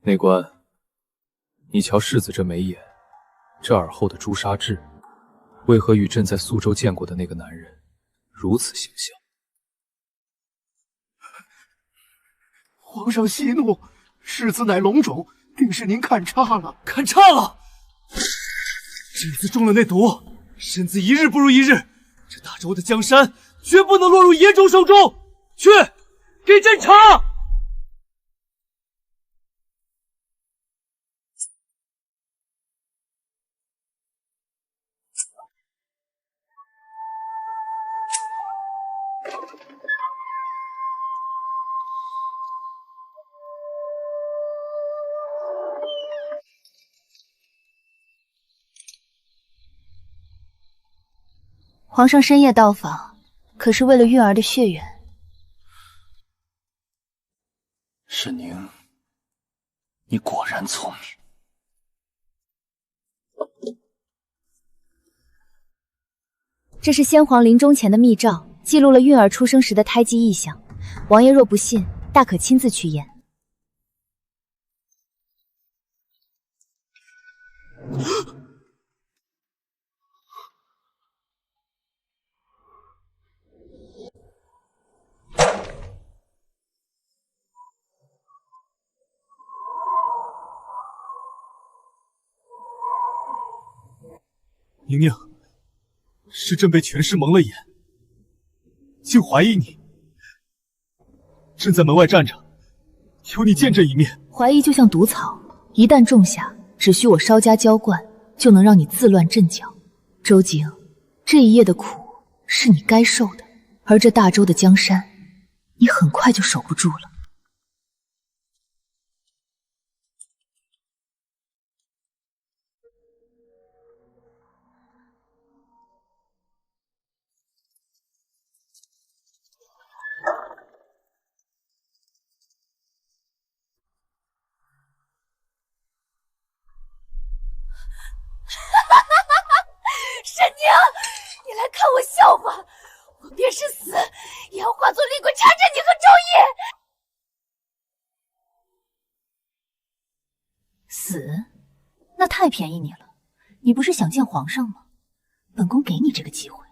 内官，你瞧世子这眉眼，这耳后的朱砂痣，为何与朕在苏州见过的那个男人如此相像？皇上息怒，世子乃龙种，定是您看差了。看差了！朕子中了那毒，身子一日不如一日，这大周的江山绝不能落入野种手中。去，给朕查！皇上深夜到访，可是为了韵儿的血缘？沈宁，你果然聪明。这是先皇临终前的密诏，记录了韵儿出生时的胎记异象。王爷若不信，大可亲自去验。宁宁，是朕被权势蒙了眼，竟怀疑你。朕在门外站着，求你见朕一面。怀疑就像毒草，一旦种下，只需我稍加浇灌，就能让你自乱阵脚。周景，这一夜的苦是你该受的，而这大周的江山，你很快就守不住了。沈宁，你来看我笑话！我便是死，也要化作厉鬼缠着你和周易。死？那太便宜你了。你不是想见皇上吗？本宫给你这个机会。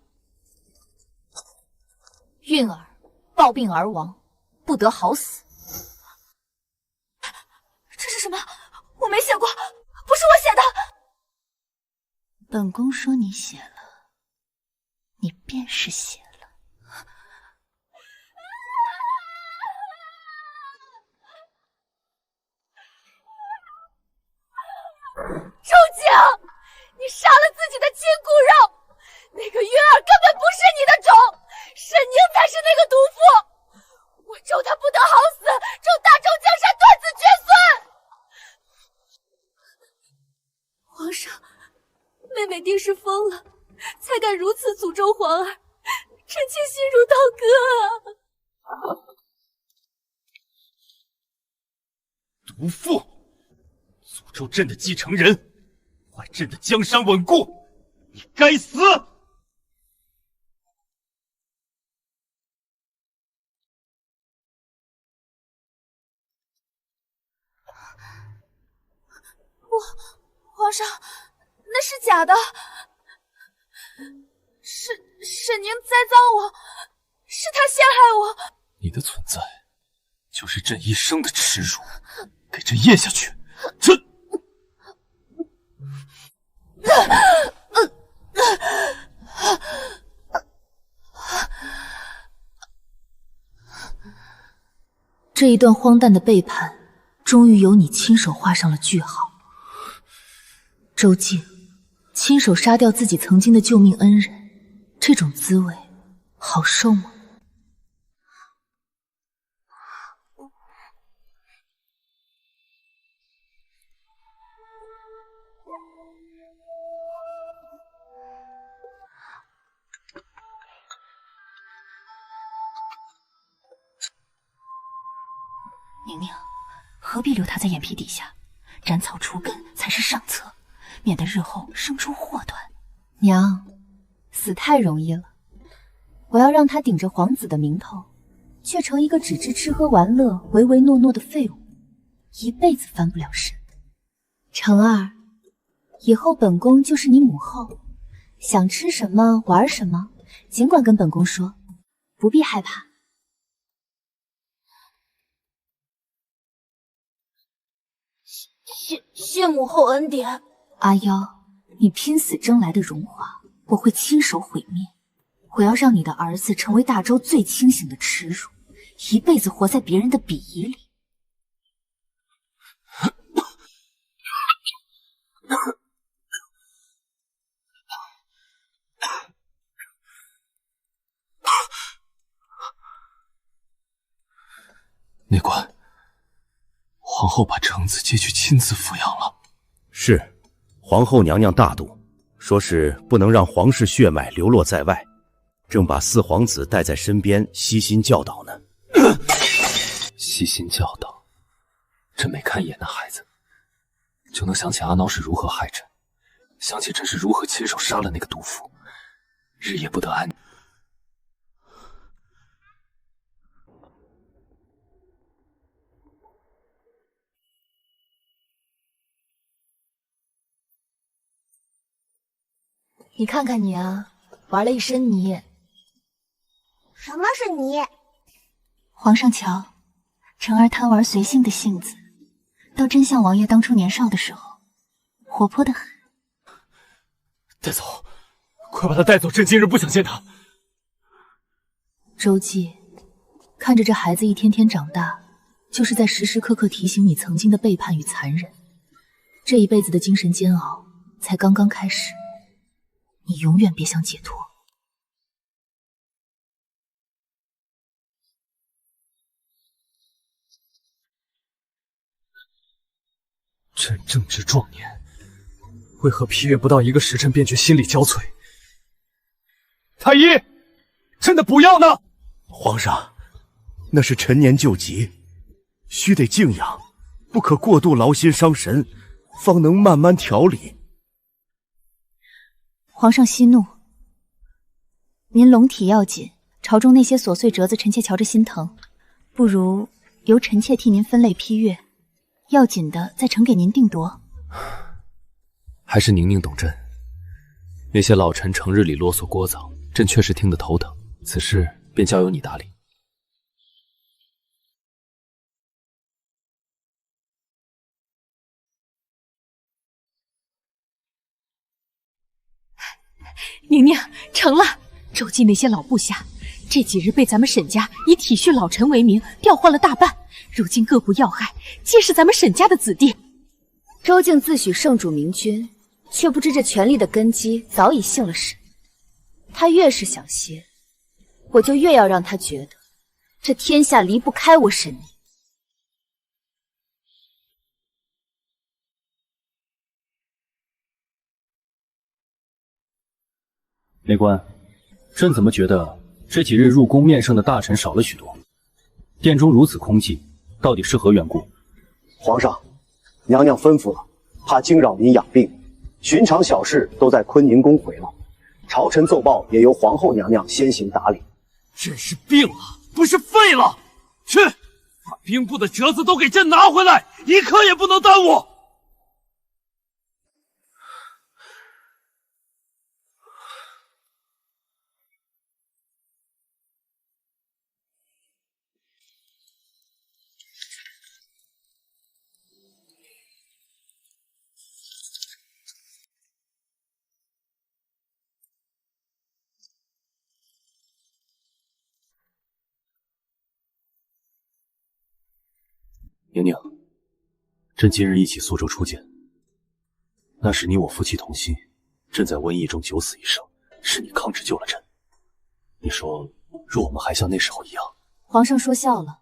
韵儿暴病而亡，不得好死。这是什么？我没写过，不是我写的。本宫说你写了，你便是写了。周景，你杀了自己的亲骨肉，那个韵儿根本不是你的种，沈宁才是那个毒妇。我咒他不得好死，咒大周江山断子绝孙。皇上，妹妹定是疯了，才敢如此诅咒皇儿，臣妾心如刀割啊！毒妇，诅咒朕的继承人，坏朕的江山稳固，你该死！皇上，那是假的，沈宁栽赃我，是他陷害我。你的存在就是朕一生的耻辱，给朕咽下去！朕。这一段荒诞的背叛，终于由你亲手画上了句号。周静，亲手杀掉自己曾经的救命恩人，这种滋味好受吗？宁宁，何必留他在眼皮底下？斩草除根才是上策，免得日后生出祸端。娘，死太容易了，我要让他顶着皇子的名头，却成一个只知吃喝玩乐、唯唯诺诺的废物，一辈子翻不了身。成儿，以后本宫就是你母后，想吃什么玩什么，尽管跟本宫说，不必害怕。谢母后恩典。阿妖，你拼死争来的荣华，我会亲手毁灭。我要让你的儿子成为大周最清醒的耻辱，一辈子活在别人的鄙夷里。内官，皇后把橙子接去亲自抚养了。是，皇后娘娘大度，说是不能让皇室血脉流落在外，正把四皇子带在身边悉心教导呢。悉心教导，朕每看一眼那孩子，就能想起阿孬是如何害朕，想起朕是如何亲手杀了那个毒妇，日夜不得安宁。你看看你啊，玩了一身泥。什么是泥？皇上瞧，成儿贪玩随性的性子，倒真像王爷当初年少的时候，活泼得很。带走，快把他带走！朕今日不想见他。周记，看着这孩子一天天长大，就是在时时刻刻提醒你曾经的背叛与残忍。这一辈子的精神煎熬才刚刚开始，你永远别想解脱。朕正值壮年，为何批阅不到1个时辰便觉心力交瘁？太医，朕的补药呢？皇上，那是陈年旧疾，须得静养，不可过度劳心伤神，方能慢慢调理。皇上息怒，您龙体要紧，朝中那些琐碎折子，臣妾瞧着心疼，不如由臣妾替您分类批阅，要紧的再呈给您定夺。还是宁宁懂朕，那些老臣成日里啰嗦聒噪，朕确实听得头疼。此事便交由你打理。宁宁，成了。周记那些老部下，这几日被咱们沈家以体恤老臣为名调换了大半，如今各部要害皆是咱们沈家的子弟。周静自诩圣主明君，却不知这权力的根基早已信了神。他越是想歇，我就越要让他觉得这天下离不开我沈宁。内官，朕怎么觉得这几日入宫面圣的大臣少了许多？殿中如此空寂，到底是何缘故？皇上，娘娘吩咐了，怕惊扰您养病，寻常小事都在坤宁宫回了。朝臣奏报也由皇后娘娘先行打理。朕是病了，不是废了。去，把兵部的折子都给朕拿回来，一刻也不能耽误。宁宁，朕今日一起苏州出见，那时你我夫妻同心，朕在瘟疫中九死一生，是你抗旨救了朕。你说，若我们还像那时候一样？皇上说笑了，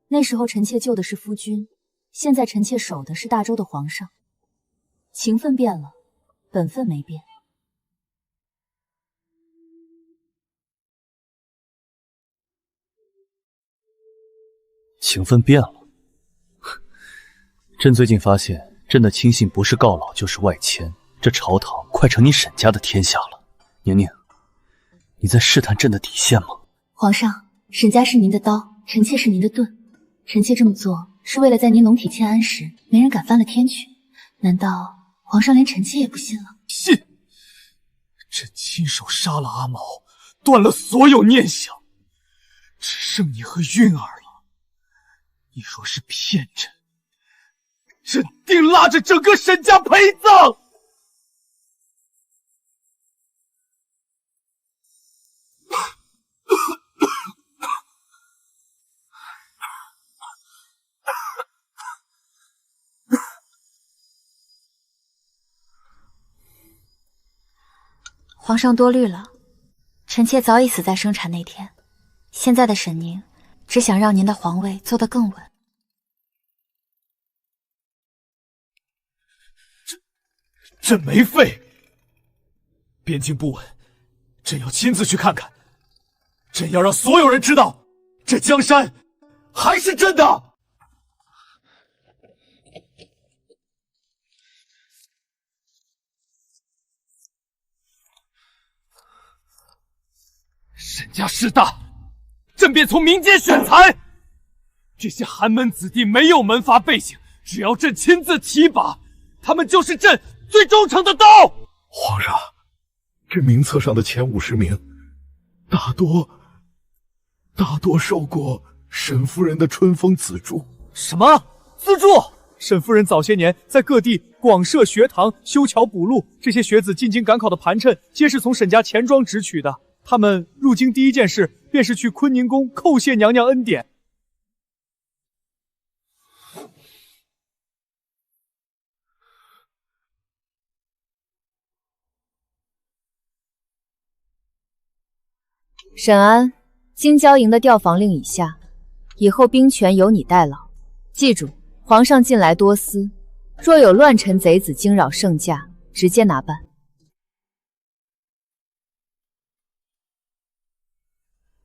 那时候臣妾救的是夫君，现在臣妾守的是大周的皇上，情分变了，本分没变。情分变了。朕最近发现，朕的亲信不是告老就是外迁，这朝堂快成你沈家的天下了。宁宁，你在试探朕的底线吗？皇上，沈家是您的刀，臣妾是您的盾。臣妾这么做是为了在您龙体欠安时，没人敢翻了天去。难道皇上连臣妾也不信了？信！朕亲手杀了阿毛，断了所有念想，只剩你和韵儿了。你若是骗朕，朕定拉着整个沈家陪葬！皇上多虑了，臣妾早已死在生产那天。现在的沈宁只想让您的皇位坐得更稳。朕没废，边境不稳，朕要亲自去看看。朕要让所有人知道，这江山还是朕的。沈家势大，朕便从民间选才。这些寒门子弟没有门阀背景，只要朕亲自提拔，他们就是朕最忠诚的刀。皇上，这名册上的前50名，大多受过沈夫人的春风紫助。什么资助？沈夫人早些年在各地广设学堂、修桥补路，这些学子进京赶考的盘缠，皆是从沈家钱庄直取的。他们入京第一件事，便是去坤宁宫叩谢娘娘恩典。沈安，京郊营的调防令已下，以后兵权由你代劳。记住，皇上近来多思，若有乱臣贼子惊扰圣驾，直接拿办。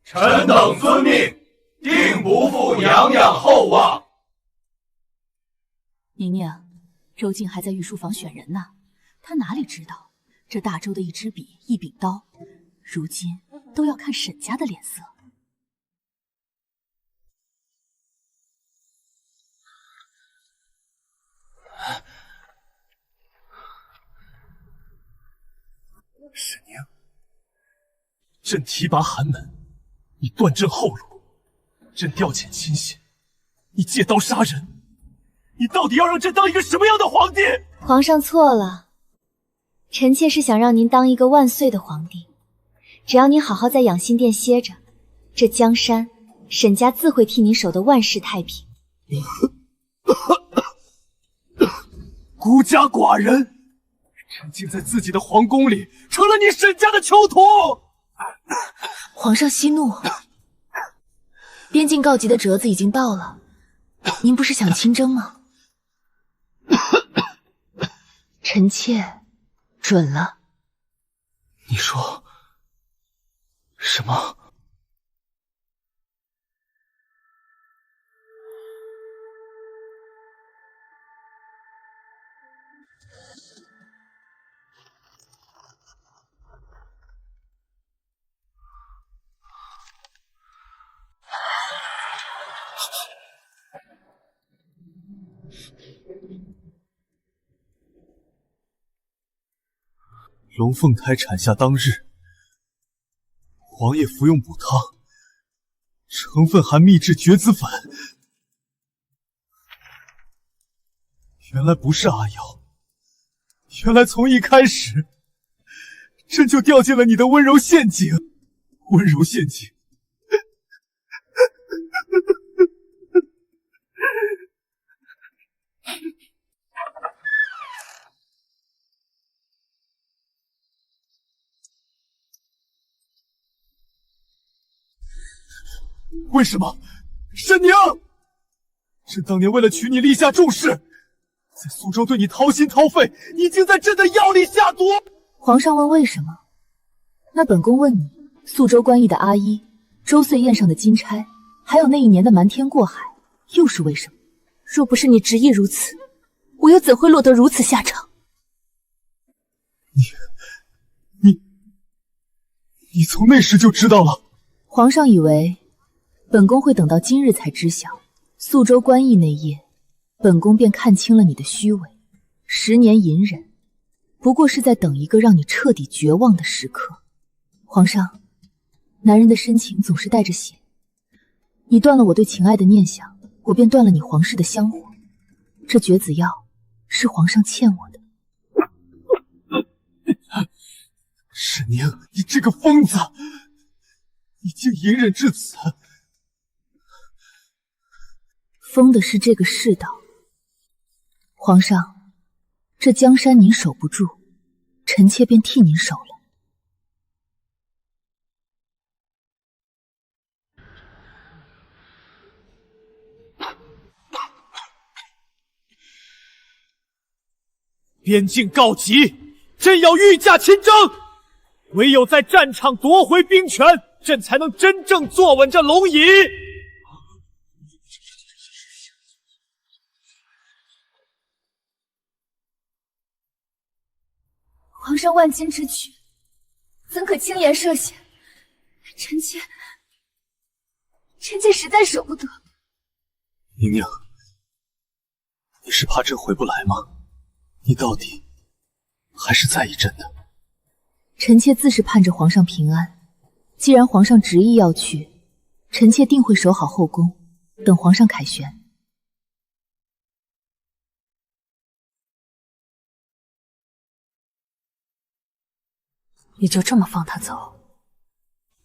臣等遵命，定不负娘娘厚望。宁宁，周静还在御书房选人呢，他哪里知道这大周的一支笔一柄刀，如今都要看沈家的脸色。沈宁，朕提拔寒门，你断朕后路；朕调遣亲信，你借刀杀人。你到底要让朕当一个什么样的皇帝？皇上错了，臣妾是想让您当一个万岁的皇帝。只要您好好在养心殿歇着，这江山沈家自会替您守得万事太平。孤家寡人，臣竟在自己的皇宫里成了你沈家的囚徒。皇上息怒，边境告急的折子已经到了，您不是想亲征吗？臣妾准了。你说什么？龙凤胎产下当日，王爷服用补汤，成分含秘制蕨子粉。原来不是阿瑶，原来从一开始，朕就掉进了你的温柔陷阱。温柔陷阱。为什么？沈宁，朕当年为了娶你立下重誓，在苏州对你掏心掏肺，你竟在朕的药里下毒。皇上问为什么？那本宫问你，苏州关驿的阿依，周岁宴上的金钗，还有那一年的瞒天过海，又是为什么？若不是你执意如此，我又怎会落得如此下场？你从那时就知道了？皇上以为本宫会等到今日才知晓，苏州关驿那夜，本宫便看清了你的虚伪。10年隐忍，不过是在等一个让你彻底绝望的时刻。皇上，男人的深情总是带着血，你断了我对情爱的念想，我便断了你皇室的香火。这绝子药是皇上欠我的。沈宁，你这个疯子，你竟隐忍至此！疯的是这个世道。皇上，这江山您守不住，臣妾便替您守了。边境告急，朕要御驾亲征。唯有在战场夺回兵权，朕才能真正坐稳这龙椅。皇上万金之举，怎可轻言涉险？臣妾实在舍不得。宁宁，你是怕朕回不来吗？你到底还是在意朕的？臣妾自是盼着皇上平安，既然皇上执意要去，臣妾定会守好后宫，等皇上凯旋。你就这么放他走？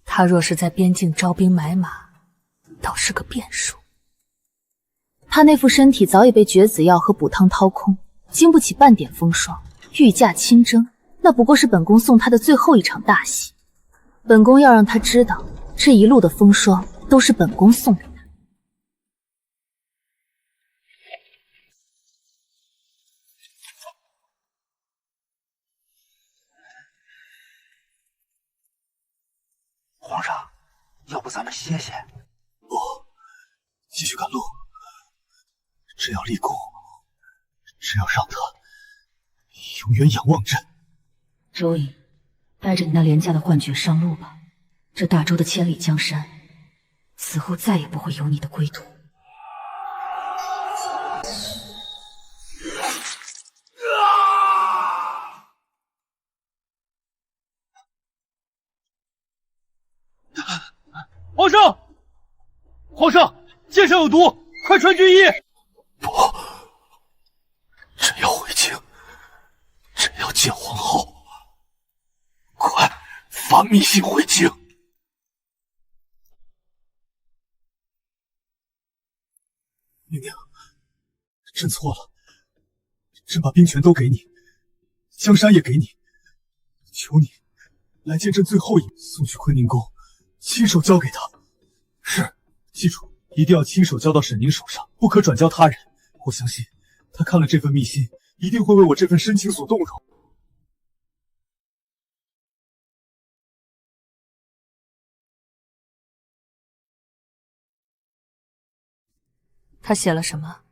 他若是在边境招兵买马，倒是个变数。他那副身体早已被绝子药和补汤掏空，经不起半点风霜，御驾亲征，那不过是本宫送他的最后一场大喜。本宫要让他知道，这一路的风霜都是本宫送给他。皇上，要不咱们歇歇？不，继续赶路。只要立功，只要让他永远仰望朕。周颖，带着你那廉价的幻觉上路吧。这大周的千里江山，此后再也不会有你的归途。皇上，皇上，剑上有毒，快传军医！不，朕要回京，朕要见皇后，快发密信回京。宁宁，朕错了，朕把兵权都给你，江山也给你，求你来见朕最后一面，送去坤宁宫。亲手交给他，是，记住，一定要亲手交到沈宁手上，不可转交他人。我相信，他看了这份密信，一定会为我这份深情所动容。他写了什么？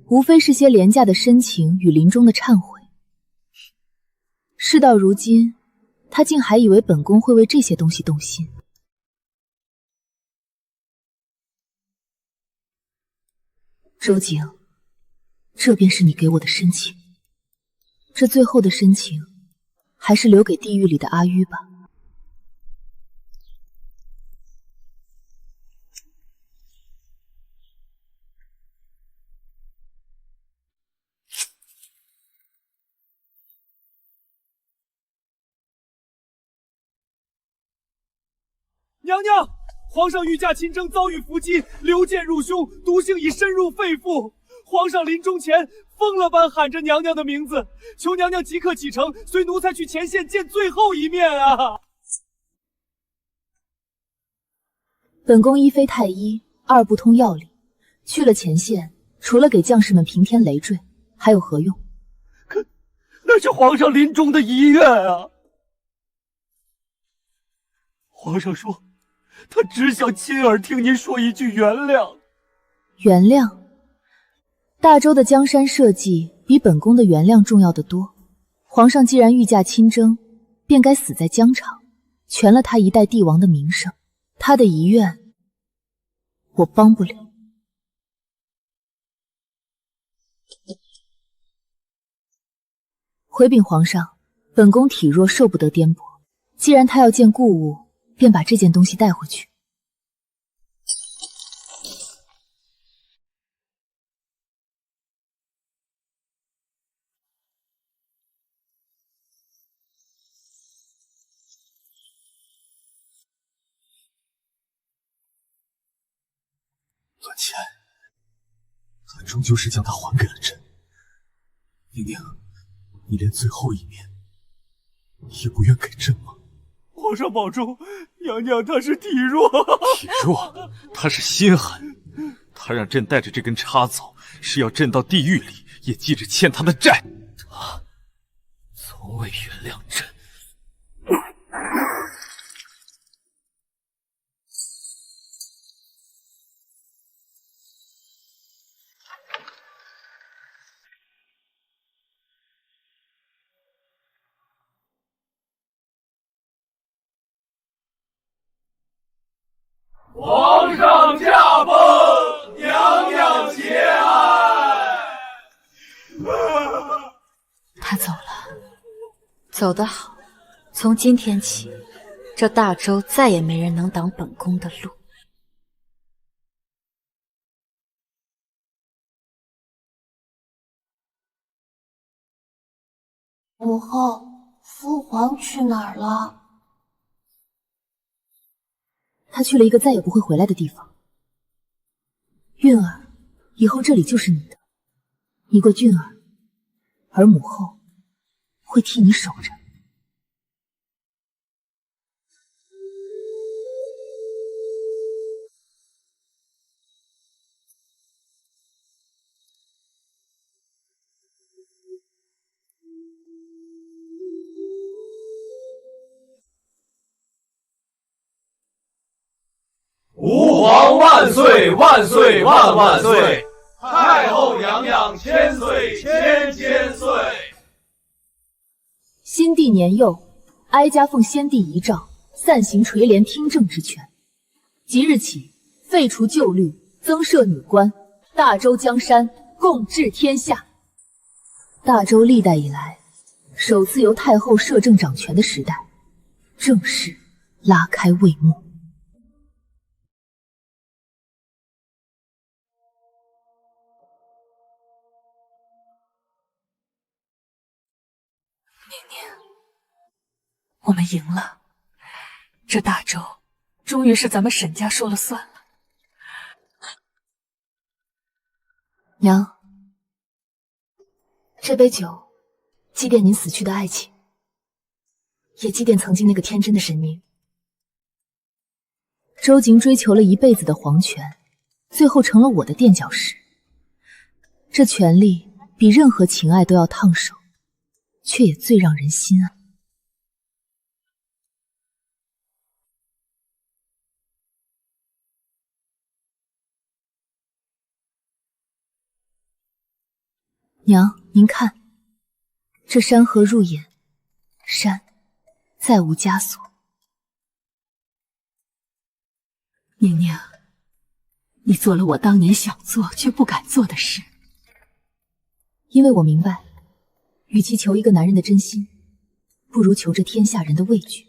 无非是些廉价的深情与临终的忏悔。事到如今，他竟还以为本宫会为这些东西动心。周景，这便是你给我的深情。这最后的深情，还是留给地狱里的阿玉吧。娘娘，皇上御驾亲征，遭遇伏击，流箭入胸，毒性已深入肺腑。皇上临终前疯了般喊着娘娘的名字，求娘娘即刻启程，随奴才去前线见最后一面啊！本宫一非太医，二不通药理，去了前线，除了给将士们平添累赘，还有何用？那是皇上临终的遗愿啊！皇上说，他只想亲耳听您说一句原谅。原谅？大周的江山社稷比本宫的原谅重要得多。皇上既然御驾亲征，便该死在疆场，全了他一代帝王的名声。他的遗愿，我帮不了。回禀皇上，本宫体弱，受不得颠簸。既然他要见故物，便把这件东西带回去。段千，他终究是将它还给了朕。宁宁，你连最后一面也不愿给朕吗？皇上保重，娘娘她是体弱。体弱？她是心狠。她让朕带着这根插走，是要朕到地狱里也记着欠她的债。她从未原谅朕。皇上驾崩，娘娘节哀。他走了，走得好。从今天起，这大周再也没人能挡本宫的路。母后，父皇去哪儿了？他去了一个再也不会回来的地方。韵儿，以后这里就是你的，你归俊儿，而母后会替你守着。吾皇万岁万岁万万岁！太后娘娘千岁千千岁！先帝年幼，哀家奉先帝遗诏，暂行垂帘听政之权。即日起，废除旧律，增设女官，大周江山共治天下。大周历代以来，首次由太后摄政掌权的时代，正式拉开帷幕。我们赢了，这大周终于是咱们沈家说了算了。娘，这杯酒祭奠您死去的爱情，也祭奠曾经那个天真的神明。周瑾追求了一辈子的皇权，最后成了我的垫脚石。这权力比任何情爱都要烫手，却也最让人心安。娘，您看，这山河入眼，山再无枷锁。宁宁，你做了我当年想做却不敢做的事。因为我明白，与其求一个男人的真心，不如求这天下人的畏惧。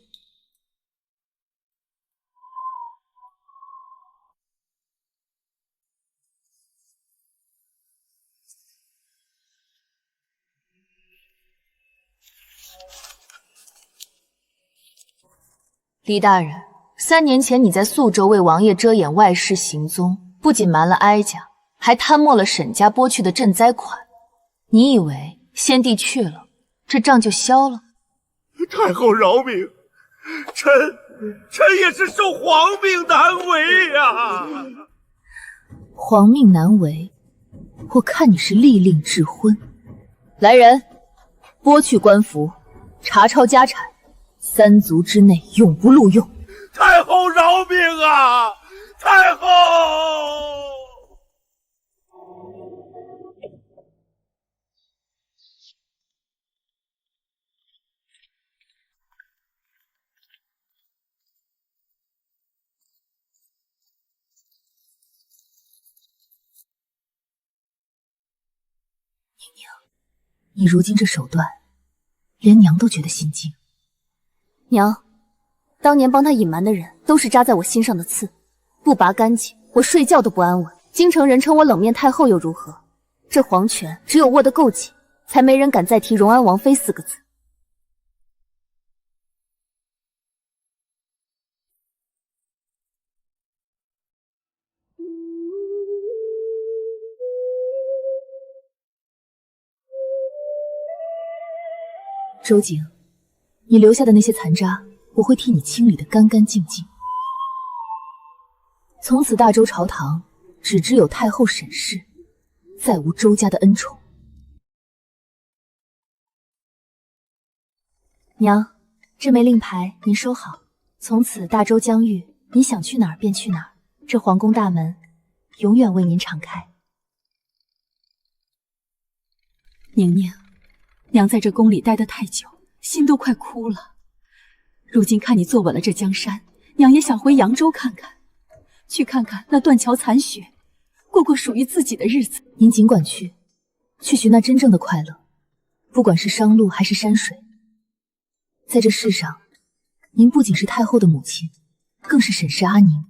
李大人，3年前你在宿州为王爷遮掩外室行踪，不仅瞒了哀家，还贪没了沈家拨去的赈灾款。你以为先帝去了，这账就消了？太后饶命！臣也是受皇命难为呀！皇命难违，我看你是利令智昏。来人，剥去官服，查抄家产，3族之内永不录用。太后饶命啊！太后！你如今这手段，连娘都觉得心惊。娘，当年帮他隐瞒的人都是扎在我心上的刺，不拔干净，我睡觉都不安稳。京城人称我冷面太后又如何？这皇权只有握得够紧，才没人敢再提荣安王妃4个字。周景，你留下的那些残渣，我会替你清理得干干净净。从此大周朝堂只知有太后沈氏，再无周家的恩宠。娘，这枚令牌您收好。从此大周疆域，您想去哪儿便去哪儿，这皇宫大门永远为您敞开。宁宁，娘在这宫里待得太久，心都快哭了。如今看你坐稳了这江山，娘也想回扬州看看，去看看那断桥残雪，过过属于自己的日子。您尽管去，去寻那真正的快乐，不管是商路还是山水。在这世上，您不仅是太后的母亲，更是沈氏阿宁。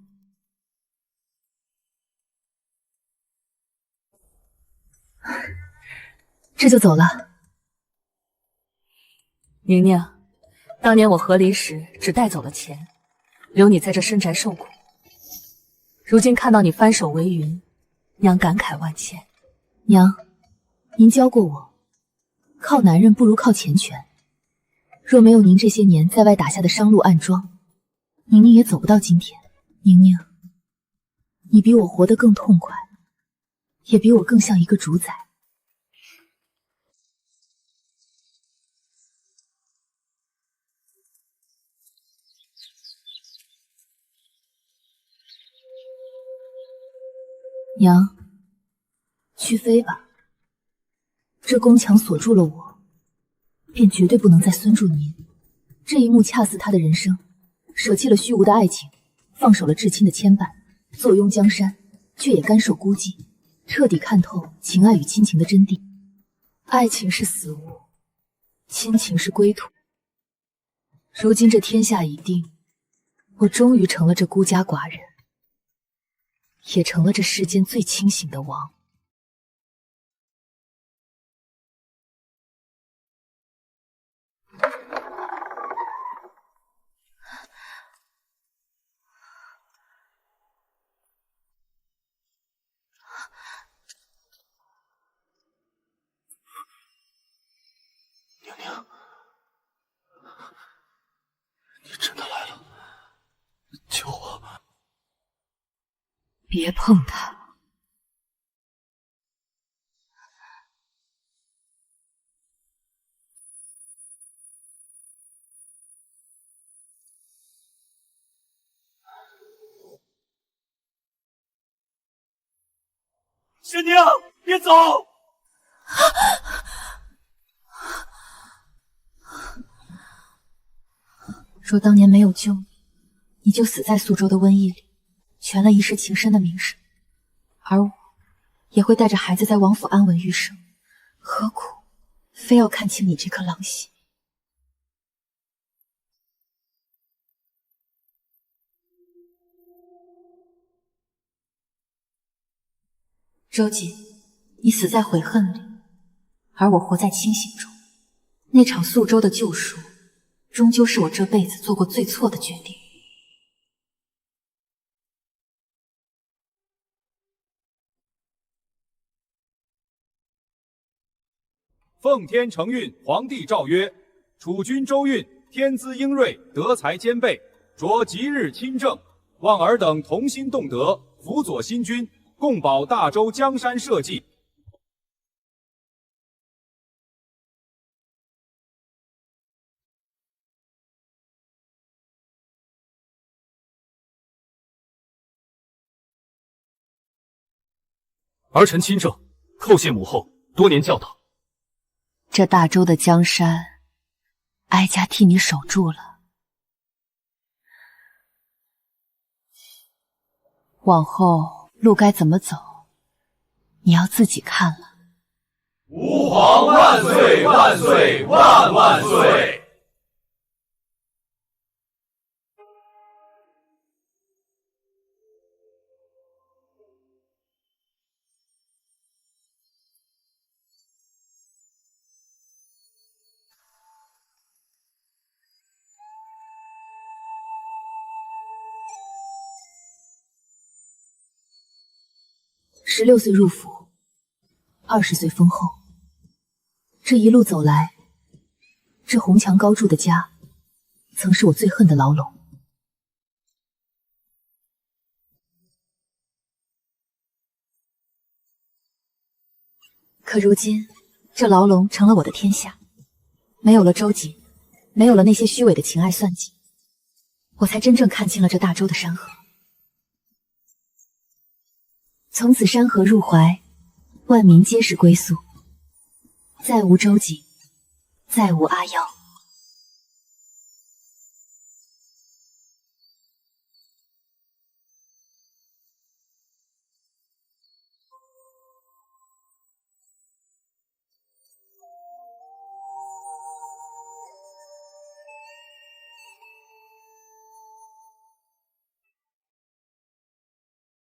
这就走了。宁宁，当年我和离时只带走了钱，留你在这深宅受苦。如今看到你翻手为云，娘感慨万千。娘，您教过我，靠男人不如靠钱权。若没有您这些年在外打下的商路暗桩，宁宁也走不到今天。宁宁，你比我活得更痛快，也比我更像一个主宰。娘，去飞吧。这宫墙锁住了我，便绝对不能再拴住您。这一幕恰似他的人生，舍弃了虚无的爱情，放手了至亲的牵绊，坐拥江山，却也甘受孤寂，彻底看透情爱与亲情的真谛。爱情是死物，亲情是归途。如今这天下已定，我终于成了这孤家寡人，也成了这世间最清醒的王。宁宁，你真的来了，救我！别碰他！师娘，别走！若当年没有救你，你就死在苏州的瘟疫里，全了一世情深的名声，而我也会带着孩子在王府安稳余生。何苦非要看清你这颗狼心？周瑾，你死在悔恨里，而我活在清醒中。那场苏州的救赎，终究是我这辈子做过最错的决定。奉天承运，皇帝诏曰：储君周运，天资英锐，德才兼备，着吉日亲政，望尔等同心动德，辅佐新君，共保大周江山社稷。儿臣亲政，叩谢母后多年教导。这大周的江山，哀家替你守住了。往后路该怎么走，你要自己看了。吾皇万岁万岁万万岁！16岁入府，20岁封后。这一路走来，这红墙高筑的家，曾是我最恨的牢笼。可如今，这牢笼成了我的天下，没有了周瑾，没有了那些虚伪的情爱算计，我才真正看清了这大周的山河。从此山河入怀，万民皆是归宿，再无周瑾，再无阿瑶。